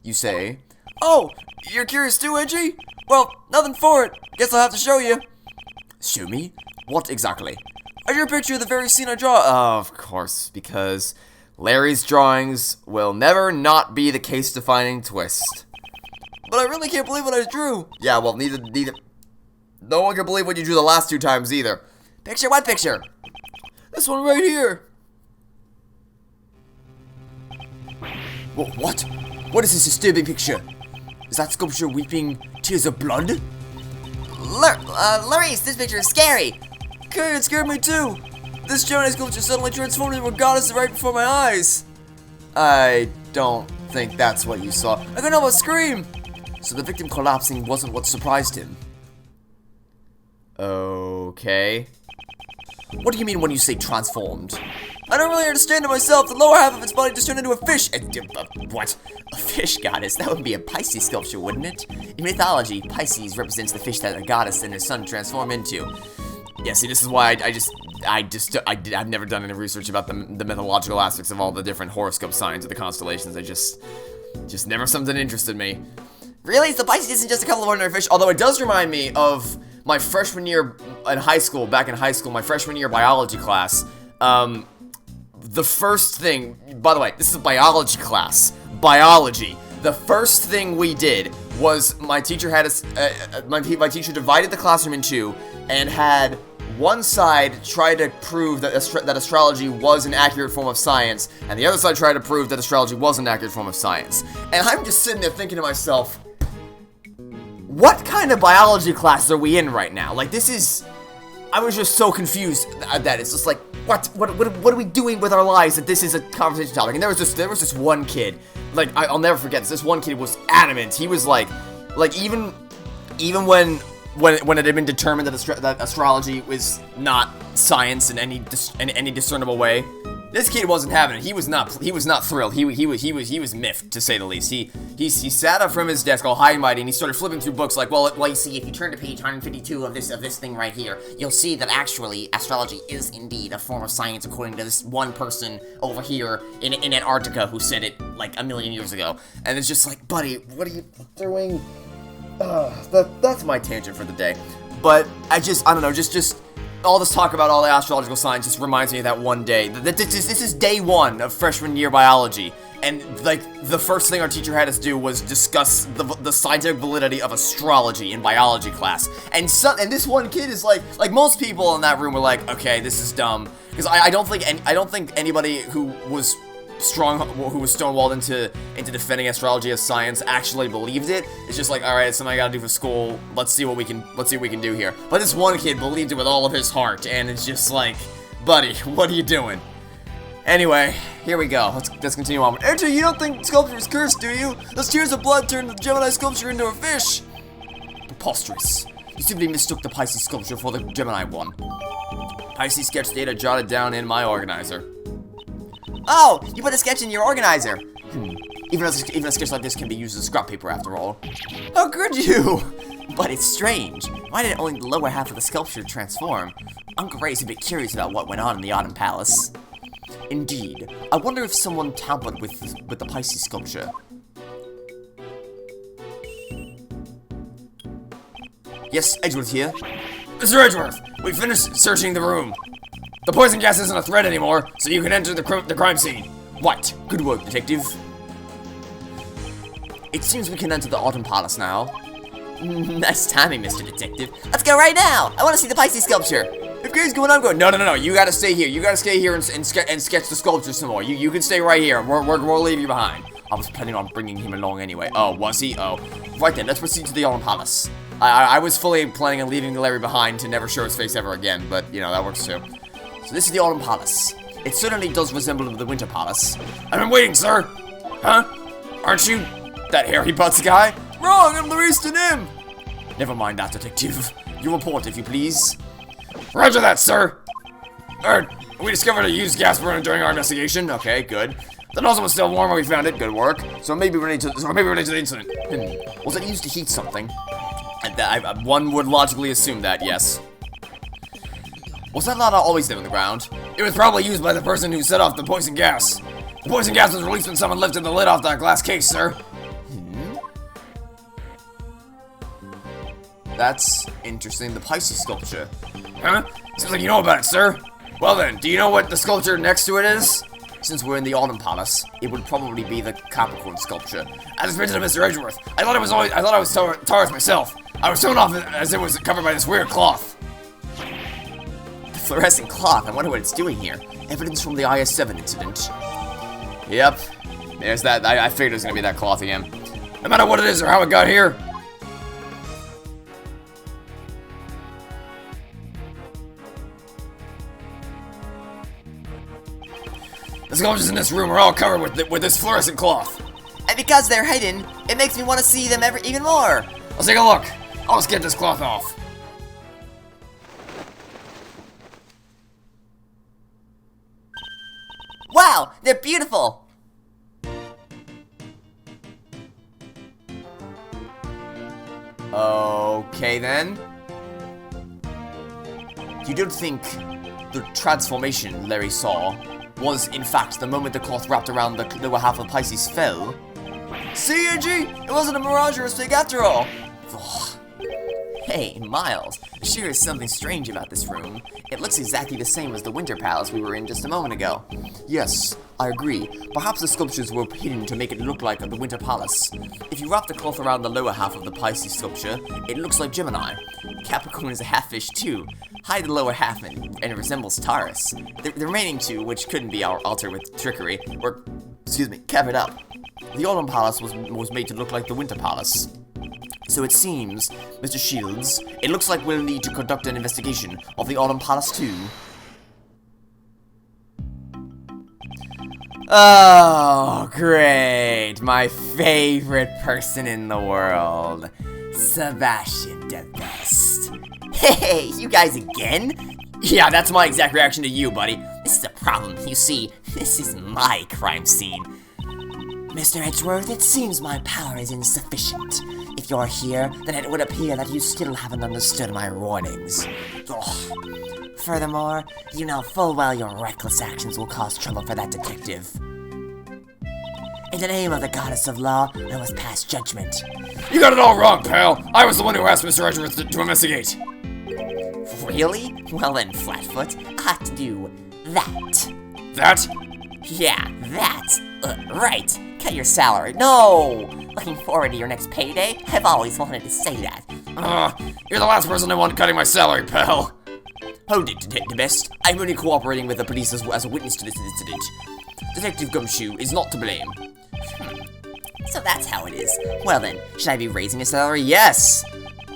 You say? Oh, you're curious too, Edgy? Well, nothing for it. Guess I'll have to show you. Show me? What exactly? I drew a picture of the very scene I draw. Oh, of course, because Larry's drawings will never not be the case-defining twist. But I really can't believe what I drew. Yeah, well, neither. No one can believe what you drew the last two times either. Picture? What picture? This one right here. What? What is this disturbing picture? Is that sculpture weeping tears of blood? Maurice, this picture is scary. Okay, it scared me too. This Gemini sculpture suddenly transformed into a goddess right before my eyes. I don't think that's what you saw. I couldn't help but scream. So the victim collapsing wasn't what surprised him. Okay. What do you mean when you say transformed? I don't really understand it myself. The lower half of its body just turned into a fish. What? A fish goddess? That would be a Pisces sculpture, wouldn't it? In mythology, Pisces represents the fish that a goddess and her son transform into. Yeah, see, this is why I've never done any research about the mythological aspects of all the different horoscope signs of the constellations. I just never something interested me. Really? So Pisces isn't just a couple of ordinary fish? Although it does remind me of my freshman year in high school, my freshman year biology class. The first thing, by the way, this is a biology class. Biology. The first thing we did was my teacher had us, my teacher divided the classroom in two and had one side try to prove that astrology was an accurate form of science, and the other side tried to prove that astrology was an accurate form of science. And I'm just sitting there thinking to myself, what kind of biology class are we in right now? Like, this is... I was just so confused at that. It's just like, what are we doing with our lives that this is a conversation topic? And there was this one kid, like, I'll never forget this one kid was adamant. He was like even when it had been determined that astrology was not science in any discernible way, this kid wasn't having it. He was not thrilled. He was miffed, to say the least. He sat up from his desk all high and mighty, and he started flipping through books like, well, you see, if you turn to page 152 of this thing right here, you'll see that actually astrology is indeed a form of science according to this one person over here in Antarctica who said it like a million years ago. And it's just like, buddy, what are you doing? That's my tangent for the day. But I don't know, just all this talk about all the astrological signs just reminds me of that one day. This is day one of freshman year biology, and like the first thing our teacher had us do was discuss the scientific validity of astrology in biology class. And this one kid is like most people in that room were like, okay, this is dumb, because I don't think anybody who was stonewalled into defending astrology as science actually believed it. It's just like, all right, it's something I gotta do for school. Let's see what we can do here. But this one kid believed it with all of his heart, and it's just like, buddy, what are you doing? Anyway, here we go. Let's continue on. Enter, you don't think sculpture is cursed, do you? Those tears of blood turned the Gemini sculpture into a fish. Preposterous. You simply mistook the Pisces sculpture for the Gemini one. Pisces sketch data jotted down in my organizer. Oh, you put a sketch in your organizer. Even a sketch like this can be used as scrap paper after all. How could you? But it's strange. Why did only the lower half of the sculpture transform? Uncle Ray's a bit curious about what went on in the Autumn Palace. Indeed. I wonder if someone tampered with the Pisces sculpture. Yes, Edgeworth here. Mr. Edgeworth, we finished searching the room. The poison gas isn't a threat anymore, so you can enter the crime scene. Right. Good work, detective. It seems we can enter the Autumn Palace now. Nice timing, Mr. Detective. Let's go right now. I want to see the Pisces sculpture. If Gabe's going, I'm going. No. You gotta stay here. You gotta stay here and sketch the sculpture some more. You can stay right here. We'll leave you behind. I was planning on bringing him along anyway. Oh, was he? Oh. Right then, let's proceed to the Autumn Palace. I was fully planning on leaving Larry behind to never show his face ever again, but, you know, that works too. So this is the Autumn Palace. It certainly does resemble the Winter Palace. I've been waiting, sir. Huh? Aren't you that hairy butts guy? Wrong, I'm the Easton M. Never mind that, detective. You report, if you please. Roger that, sir. We discovered a used gas burner during our investigation. Okay, good. The nozzle was still warm when we found it. Good work. So maybe related to the incident. Was it used to heat something? One would logically assume that, yes. Was that ladder always there on the ground? It was probably used by the person who set off the poison gas. The poison gas was released when someone lifted the lid off that glass case, sir. That's interesting. The Pisces sculpture. Huh? Seems like you know about it, sir. Well then, do you know what the sculpture next to it is? Since we're in the Autumn Palace, it would probably be the Capricorn Sculpture. I just mentioned to Mr. Edgeworth. I thought I was Taurus myself. I was thrown off as it was covered by this weird cloth. The fluorescent cloth. I wonder what it's doing here. Evidence from the IS-7 incident. Yep. There's that. I figured it was gonna be that cloth again. No matter what it is or how it got here. The sculptures in this room are all covered with this fluorescent cloth. And because they're hidden, it makes me want to see them even more. Let's take a look. I'll just get this cloth off. Wow, they're beautiful. Okay then. You don't think the transformation Larry saw was, in fact, the moment the cloth wrapped around the lower half of Pisces fell? See, Angie? It wasn't a mirage or a mistake after all. Ugh. Hey, Miles, there sure is something strange about this room. It looks exactly the same as the Winter Palace we were in just a moment ago. Yes, I agree. Perhaps the sculptures were hidden to make it look like the Winter Palace. If you wrap the cloth around the lower half of the Pisces sculpture, it looks like Gemini. Capricorn is a half fish too. Hide the lower half and it resembles Taurus. The remaining two, which couldn't be altered with trickery, were, covered up. The Autumn Palace was made to look like the Winter Palace. So it seems, Mr. Shields, it looks like we'll need to conduct an investigation of the Autumn Palace too. Oh, great. My favorite person in the world. Sebastian the Best. Hey, you guys again? Yeah, that's my exact reaction to you, buddy. This is a problem. You see, this is my crime scene. Mr. Edgeworth, it seems my power is insufficient. If you're here, then it would appear that you still haven't understood my warnings. Ugh. Furthermore, you know full well your reckless actions will cause trouble for that detective. In the name of the goddess of law, I must pass judgment. You got it all wrong, pal. I was the one who asked Mr. Edgeworth to investigate. Really? Well then, Flatfoot, I have to do that. That? Yeah, that. Right. Cut your salary. No! Looking forward to your next payday? I've always wanted to say that. You're the last person I want cutting my salary, pal. Hold it, Detective Best. I'm only cooperating with the police as a witness to this incident. Detective Gumshoe is not to blame. So that's how it is. Well then, should I be raising his salary? Yes!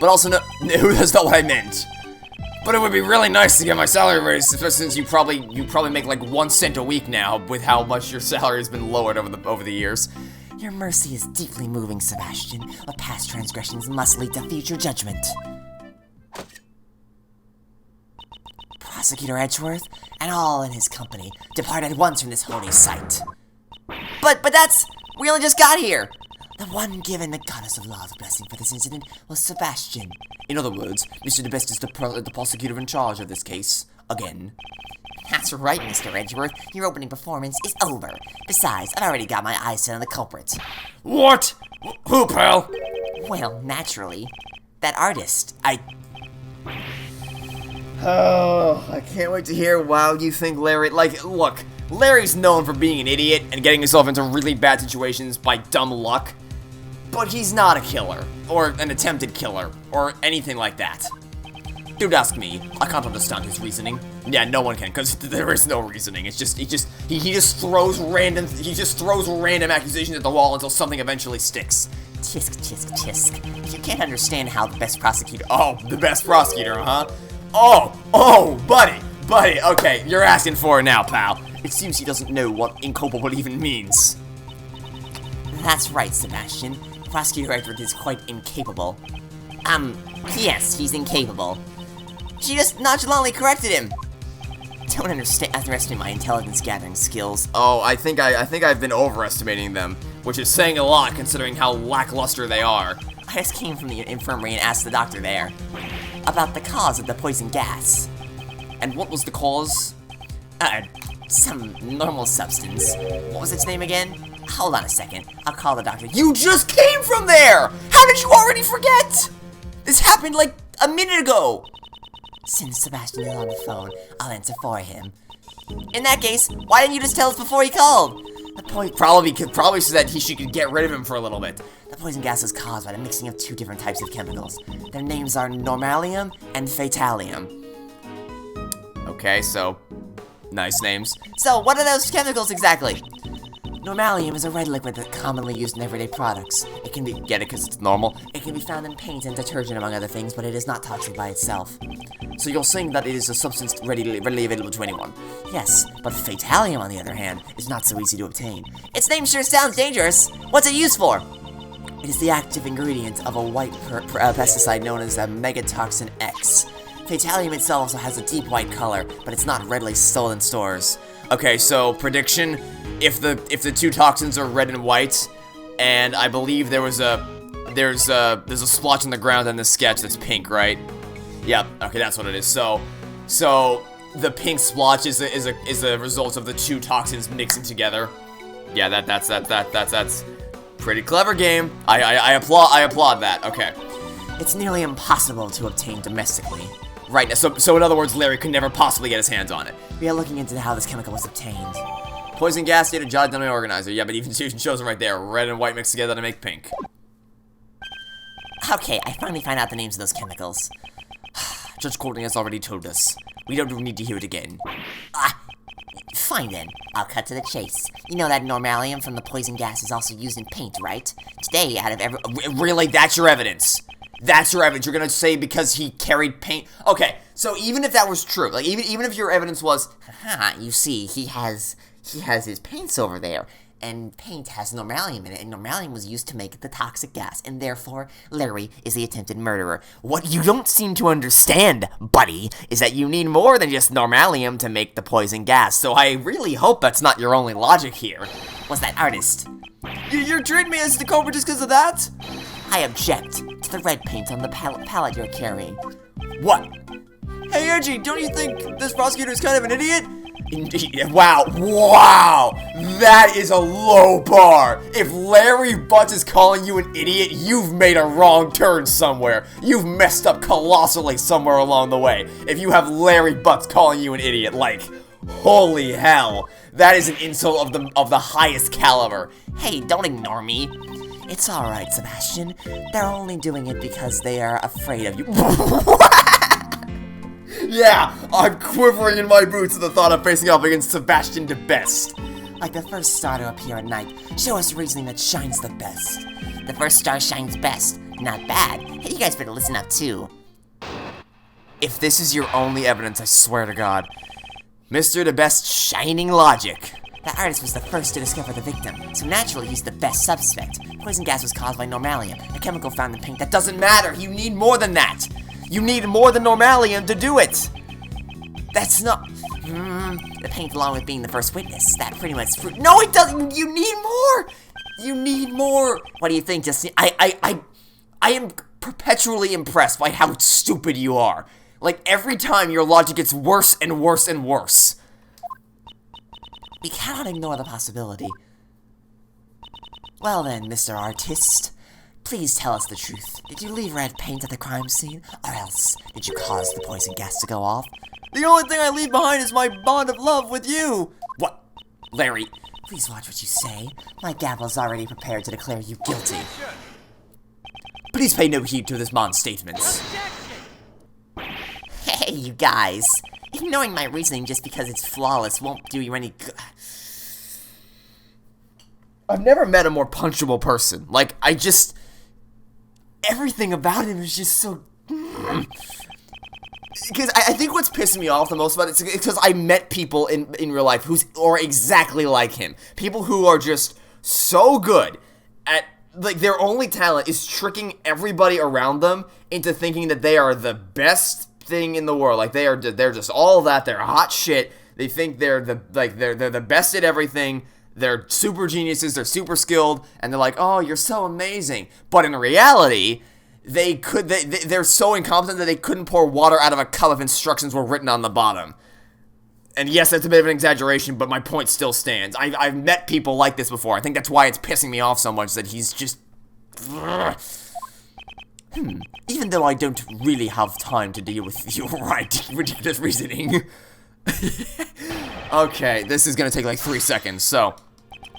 But also no, that's not what I meant. But it would be really nice to get my salary raised, especially since you probably make like 1 cent a week now with how much your salary has been lowered over the years. Your mercy is deeply moving, Sebastian, but past transgressions must lead to future judgment. Prosecutor Edgeworth, and all in his company, depart at once from this holy site. But that's... we only just got here! The one given the goddess of law's blessing for this incident was Sebastian. In other words, Mr. De Best is the prosecutor in charge of this case. Again. That's right, Mr. Edgeworth. Your opening performance is over. Besides, I've already got my eyes set on the culprit. What? Who, pal? Well, naturally. That artist. Oh, I can't wait to hear wow you think Larry... Like, look, Larry's known for being an idiot and getting himself into really bad situations by dumb luck. But he's not a killer, or an attempted killer, or anything like that. Don't ask me. I can't understand his reasoning. Yeah, no one can, because there is no reasoning. It's just, he just throws random accusations at the wall until something eventually sticks. Tisk, tisk, tisk. If you can't understand how the best prosecutor... Oh, the best prosecutor, huh? Oh, buddy, okay, you're asking for it now, pal. It seems he doesn't know what inculpable even means. That's right, Sebastian. Prosecutor Edgeworth is quite incapable. Yes, he's incapable. She just nonchalantly corrected him. Don't underestimate my intelligence gathering skills. Oh, I think I've been overestimating them, which is saying a lot considering how lackluster they are. I just came from the infirmary and asked the doctor there about the cause of the poison gas. And what was the cause? Some normal substance. What was its name again? Hold on a second. I'll call the doctor. You just came from there! How did you already forget? This happened like a minute ago. Since Sebastian is on the phone, I'll answer for him. In that case, why didn't you just tell us before he called? The poison probably so that she could get rid of him for a little bit. The poison gas was caused by the mixing of 2 different types of chemicals. Their names are normalium and fatalium. Okay, so nice names. So, what are those chemicals exactly? Normalium is a red liquid that's commonly used in everyday products. It can be, get it because it's normal, it can be found in paint and detergent among other things, but it is not toxic by itself. So you're saying that it is a substance readily available to anyone? Yes, but fatalium, on the other hand, is not so easy to obtain. Its name sure sounds dangerous. What's it used for? It is the active ingredient of a white pesticide known as a megatoxin X. Fatalium itself also has a deep white color, but it's not readily sold in stores. Okay, so prediction: if the 2 toxins are red and white, and I believe there's a splotch on the ground in this sketch that's pink, right? Yep. Okay, that's what it is. So the pink splotch is a result of the 2 toxins mixing together. Yeah, that's pretty clever game. I applaud that. Okay. It's nearly impossible to obtain domestically. Right, so in other words, Larry could never possibly get his hands on it. We are looking into how this chemical was obtained. Poison gas data jot down my organizer. Yeah, but even shows them right there. Red and white mixed together to make pink. Okay, I finally found out the names of those chemicals. Judge Courtney has already told us. We don't need to hear it again. Fine then, I'll cut to the chase. You know that normalium from the poison gas is also used in paint, right? Today, out of every... Really? That's your evidence? That's your evidence? You're gonna say because he carried paint? Okay, so even if that was true, like, even if your evidence was... Haha, you see, he has his paints over there. And paint has normalium in it, and normalium was used to make the toxic gas, and therefore, Larry is the attempted murderer. What you don't seem to understand, buddy, is that you need more than just normalium to make the poison gas, so I really hope that's not your only logic here. What's that, artist? You're treating me as the culprit just because of that? I object to the red paint on the palette you're carrying. What? Hey, Edgy, don't you think this prosecutor is kind of an idiot? Wow, that is a low bar. If Larry Butts is calling you an idiot, you've made a wrong turn somewhere. You've messed up colossally somewhere along the way. If you have Larry Butts calling you an idiot, like, holy hell, that is an insult of the highest caliber. Hey, don't ignore me. It's alright, Sebastian. They're only doing it because they are afraid of you. Yeah, I'm quivering in my boots at the thought of facing off against Sebastian the Best. Like the first star to appear at night, show us reasoning that shines the best. The first star shines best. Not bad. Hey, you guys better listen up too. If this is your only evidence, I swear to God. Mr. the Best shining logic. The artist was the first to discover the victim, so naturally he's the best suspect. Poison gas was caused by normalium, a chemical found in paint that Doesn't matter, you need more than that. You need more than normalium to do it. That's not... the paint along with being the first witness. That pretty much... No, it doesn't! You need more! You need more! What do you think, Justin? I am perpetually impressed by how stupid you are. Like, every time your logic gets worse and worse and worse. We cannot ignore the possibility. Well then, Mr. Artist, please tell us the truth. Did you leave red paint at the crime scene, or else did you cause the poison gas to go off? The only thing I leave behind is my bond of love with you. What? Larry. Please watch what you say. My gavel's already prepared to declare you guilty. Please pay no heed to this man's statements. Hey, you guys. Ignoring my reasoning just because it's flawless won't do you any good. I've never met a more punchable person. Like, everything about him is just so... Because I think what's pissing me off the most about it is because I met people in real life who are exactly like him. People who are just so good at, like, their only talent is tricking everybody around them into thinking that they are the best thing in the world. Like, they're just all that. They're hot shit. They think they're the best at everything. They're super geniuses. They're super skilled, and they're like, oh, you're so amazing. But in reality, they're so incompetent that they couldn't pour water out of a cup if instructions were written on the bottom. And yes, that's a bit of an exaggeration, but my point still stands. I've met people like this before. I think that's why it's pissing me off so much that he's just... Even though I don't really have time to deal with your ridiculous reasoning. Okay, this is gonna take like 3 seconds, so...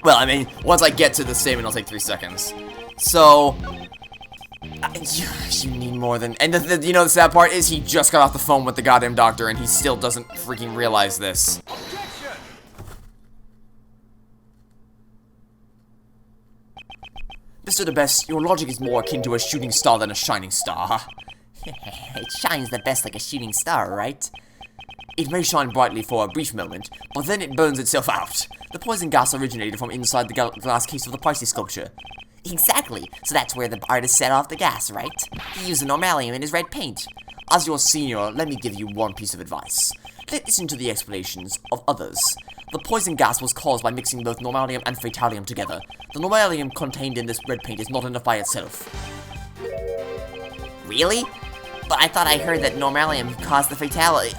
Well, I mean, once I get to the statement, it'll take 3 seconds. So... you need more than... And you know the sad part is he just got off the phone with the goddamn doctor and he still doesn't freaking realize this. Mr. the Best, your logic is more akin to a shooting star than a shining star. It shines the best like a shooting star, right? It may shine brightly for a brief moment, but then it burns itself out. The poison gas originated from inside the glass case of the Pisces Sculpture. Exactly, so that's where the artist set off the gas, right? He used the normalium in his red paint. As your senior, let me give you one piece of advice. Listen to the explanations of others. The poison gas was caused by mixing both normalium and fatalium together. The normalium contained in this red paint is not enough by itself. Really? But I thought I heard that normalium caused the fatality.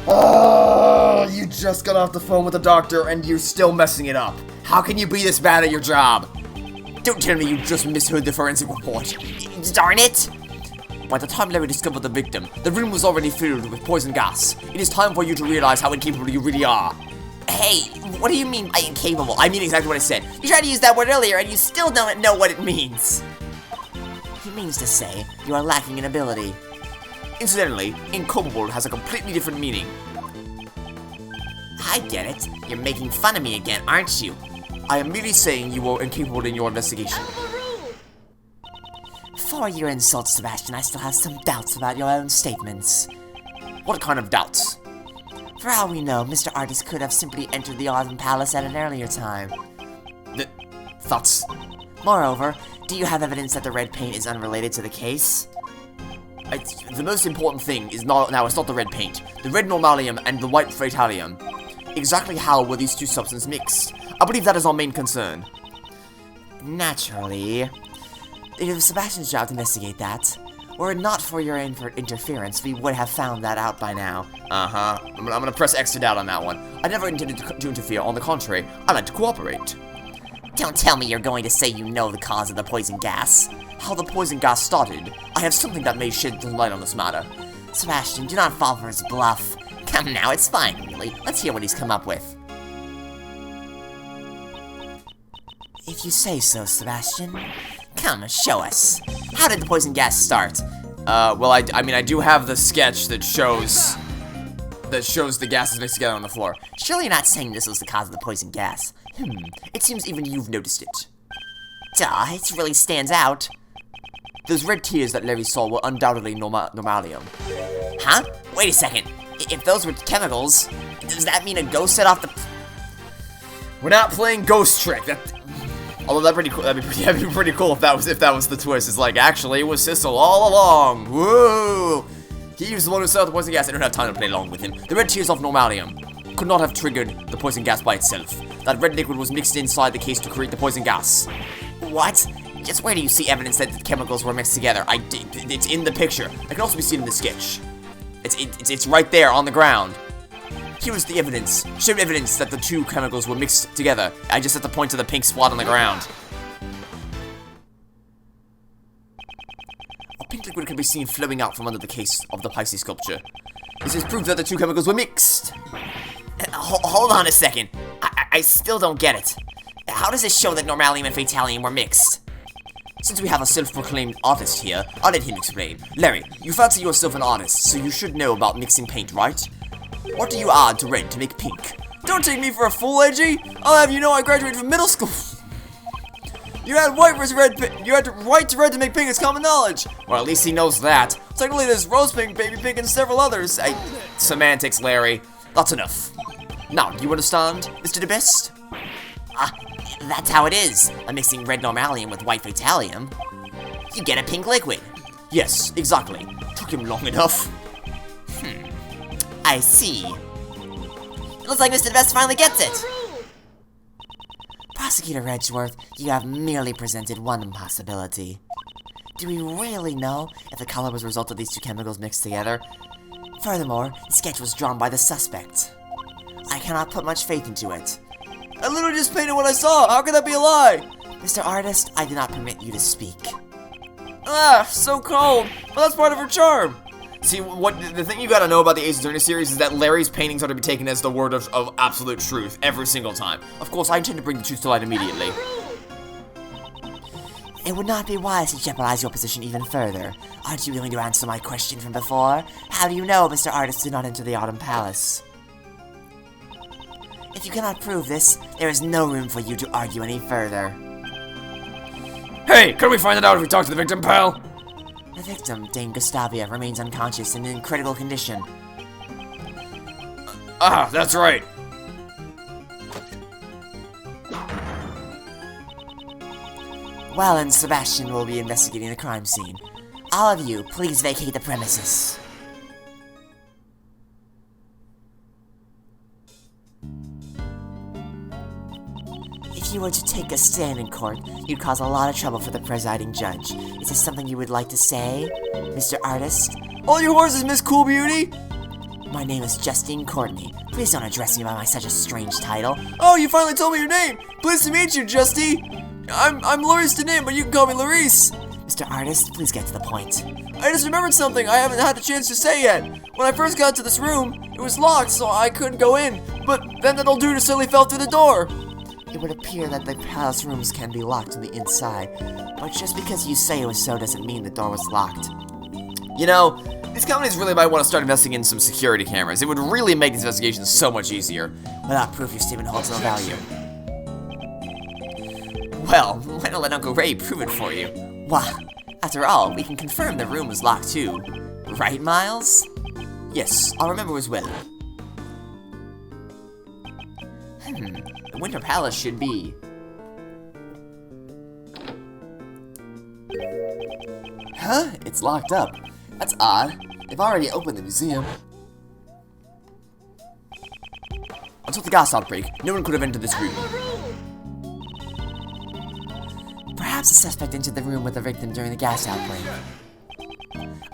Oh, you just got off the phone with the doctor and you're still messing it up. How can you be this bad at your job? Don't tell me you just misheard the forensic report. Darn it! By the time Larry discovered the victim, the room was already filled with poison gas. It is time for you to realize how incapable you really are. Hey, what do you mean by incapable? I mean exactly what I said. You tried to use that word earlier and you still don't know what it means. He means to say you are lacking in ability. Incidentally, incapable has a completely different meaning. I get it. You're making fun of me again, aren't you? I am merely saying you were incapable in your investigation. For your insults, Sebastian, I still have some doubts about your own statements. What kind of doubts? For all we know, Mr. Artist could have simply entered the Autumn Palace at an earlier time. Thoughts? Moreover, do you have evidence that the red paint is unrelated to the case? The most important thing is it's not the red paint. The red normalium and the white fatalium. Exactly how were these two substances mixed? I believe that is our main concern. Naturally. It was Sebastian's job to investigate that. Were it not for your interference, we would have found that out by now. Uh-huh. I'm gonna press extra doubt on that one. I never intended to interfere. On the contrary, I like to cooperate. Don't tell me you're going to say you know the cause of the poison gas. How the poison gas started. I have something that may shed some light on this matter. Sebastian, do not fall for his bluff. Come now, it's fine, really. Let's hear what he's come up with. If you say so, Sebastian. Come, show us. How did the poison gas start? Well, I mean, I do have the sketch that shows the gases mixed together on the floor. Surely you're not saying this was the cause of the poison gas. It seems even you've noticed it. Duh, it really stands out. Those red tears that Larry saw were undoubtedly normalium. Huh? Wait a second. If those were chemicals, does that mean a ghost set off the... We're not playing Ghost Trick. Although that'd be pretty cool if that was the twist. It's like, actually, it was Sissel all along. Woo! He was the one who set off the poison gas. I don't have time to play along with him. The red tears of normalium could not have triggered the poison gas by itself. That red liquid was mixed inside the case to create the poison gas. What? Just where do you see evidence that the chemicals were mixed together? It's in the picture. It can also be seen in the sketch. It's right there on the ground. Here is the evidence. Showed evidence that the two chemicals were mixed together. I just have to point to the pink spot on the ground. A pink liquid can be seen flowing out from under the case of the Pisces Sculpture. This is proof that the two chemicals were mixed. Hold on a second. I still don't get it. How does this show that normalium and fatalium were mixed? Since we have a self-proclaimed artist here, I'll let him explain. Larry, you fancy yourself an artist, so you should know about mixing paint, right? What do you add to red to make pink? Don't take me for a fool, Edgy! I'll have you know I graduated from middle school. You had white versus red. You had white to red to make pink. It's common knowledge. Well, at least he knows that. Technically, there's rose pink, baby pink, and several others. Semantics, Larry. That's enough. Now, do you understand, Mr. DeBest? That's how it is. By mixing red normalium with white fatalium, you get a pink liquid. Yes, exactly. Took him long enough. I see. It looks like Mr. DeBest finally gets it. Prosecutor Edgeworth, you have merely presented one possibility. Do we really know if the color was a result of these two chemicals mixed together? Furthermore, the sketch was drawn by the suspect. I cannot put much faith into it. I literally just painted what I saw. How could that be a lie? Mr. Artist, I do not permit you to speak. So cold. Well, that's part of her charm. See, the thing you gotta know about the Ace Attorney series is that Larry's paintings are to be taken as the word of absolute truth every single time. Of course, I intend to bring the truth to light immediately. It would not be wise to jeopardize your position even further. Aren't you willing to answer my question from before? How do you know Mr. Artist did not enter the Autumn Palace? If you cannot prove this, there is no room for you to argue any further. Hey, couldn't we find it out if we talk to the victim, pal? The victim, Dame Gustavia, remains unconscious and in critical condition. That's right. Well, and Sebastian will be investigating the crime scene. All of you, please vacate the premises. If you were to take a stand in court, you'd cause a lot of trouble for the presiding judge. Is this something you would like to say, Mr. Artist? All your horses, Miss Cool Beauty! My name is Justine Courtney. Please don't address me by such a strange title. Oh, you finally told me your name! Pleased to meet you, Justy! I'm Larice Denim, but you can call me Larice! Mr. Artist, please get to the point. I just remembered something I haven't had the chance to say yet. When I first got to this room, it was locked, so I couldn't go in. But then that old dude suddenly fell through the door. It would appear that the palace rooms can be locked on the inside, but just because you say it was so doesn't mean the door was locked. You know, These companies really might want to start investing in some security cameras. It would really make these investigations so much easier. Without proof, your statement holds no value. Well, why not let Uncle Ray prove it for you? Why, after all, we can confirm the room was locked too. Right, Miles? Yes, I'll remember as well. The Winter Palace should be. Huh? It's locked up. That's odd. They've already opened the museum. Until the gas outbreak, no one could have entered this room. Perhaps the suspect entered the room with the victim during the gas outbreak.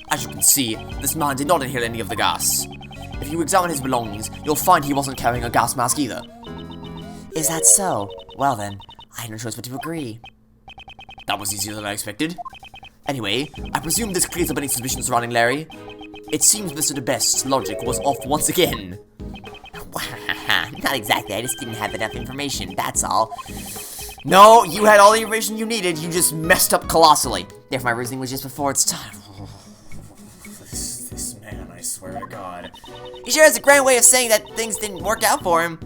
As you can see, this man did not inhale any of the gas. If you examine his belongings, you'll find he wasn't carrying a gas mask either. Is that so? Well then, I had no choice but to agree. That was easier than I expected. Anyway, I presume this clears up any suspicions surrounding Larry. It seems Mr. DeBest's logic was off once again. Not exactly, I just didn't have enough information, that's all. No, you had all the information you needed, you just messed up colossally. If my reasoning was just before its time. This man, I swear to God. He sure has a grand way of saying that things didn't work out for him.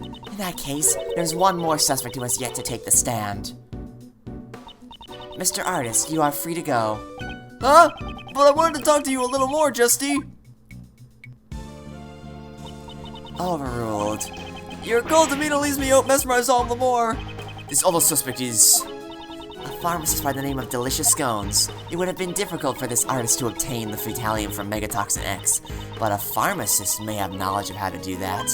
In that case, there's one more suspect who has yet to take the stand. Mr. Artist, you are free to go. Huh? But I wanted to talk to you a little more, Justy. Overruled. Your cold demeanor leaves me mesmerized all the more. This other suspect is... a pharmacist by the name of Delicious Scones. It would have been difficult for this artist to obtain the Fetalium from Megatoxin X, but a pharmacist may have knowledge of how to do that.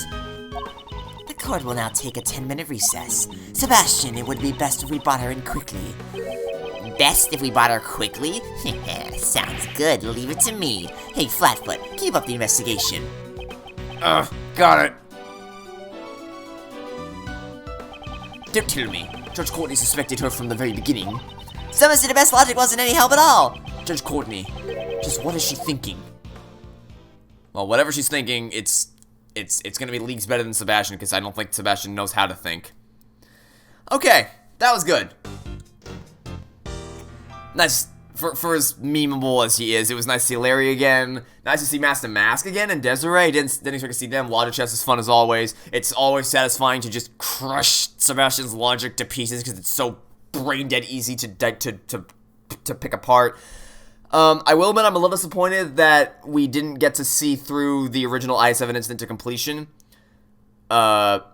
The court will now take a 10-minute recess. Sebastian, it would be best if we brought her in quickly. Best if we brought her quickly? Sounds good, leave it to me. Hey, Flatfoot, keep up the investigation. Got it. Don't tell me. Judge Courtney suspected her from the very beginning. Someone said the best logic wasn't any help at all. Judge Courtney, just what is she thinking? Well, whatever she's thinking, it's gonna be leagues better than Sebastian, because I don't think Sebastian knows how to think. Okay, that was good. Nice, for as memeable as he is, it was nice to see Larry again. Nice to see Master Mask again, and Desiree. Didn't expect to see them. Logic chess is fun as always. It's always satisfying to just crush Sebastian's logic to pieces, because it's so brain dead easy to pick apart. I will admit I'm a little disappointed that we didn't get to see through the original I-7 incident to completion. But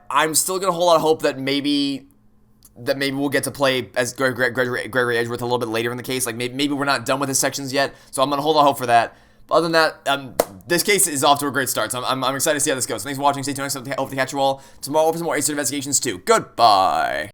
I'm still gonna hold out hope that maybe we'll get to play as Gregory Edgeworth a little bit later in the case. Like, maybe we're not done with his sections yet, so I'm going to hold out hope for that. But other than that, this case is off to a great start, so I'm excited to see how this goes. Thanks for watching. Stay tuned. I hope to catch you all tomorrow for some more Ace Investigations 2. Goodbye.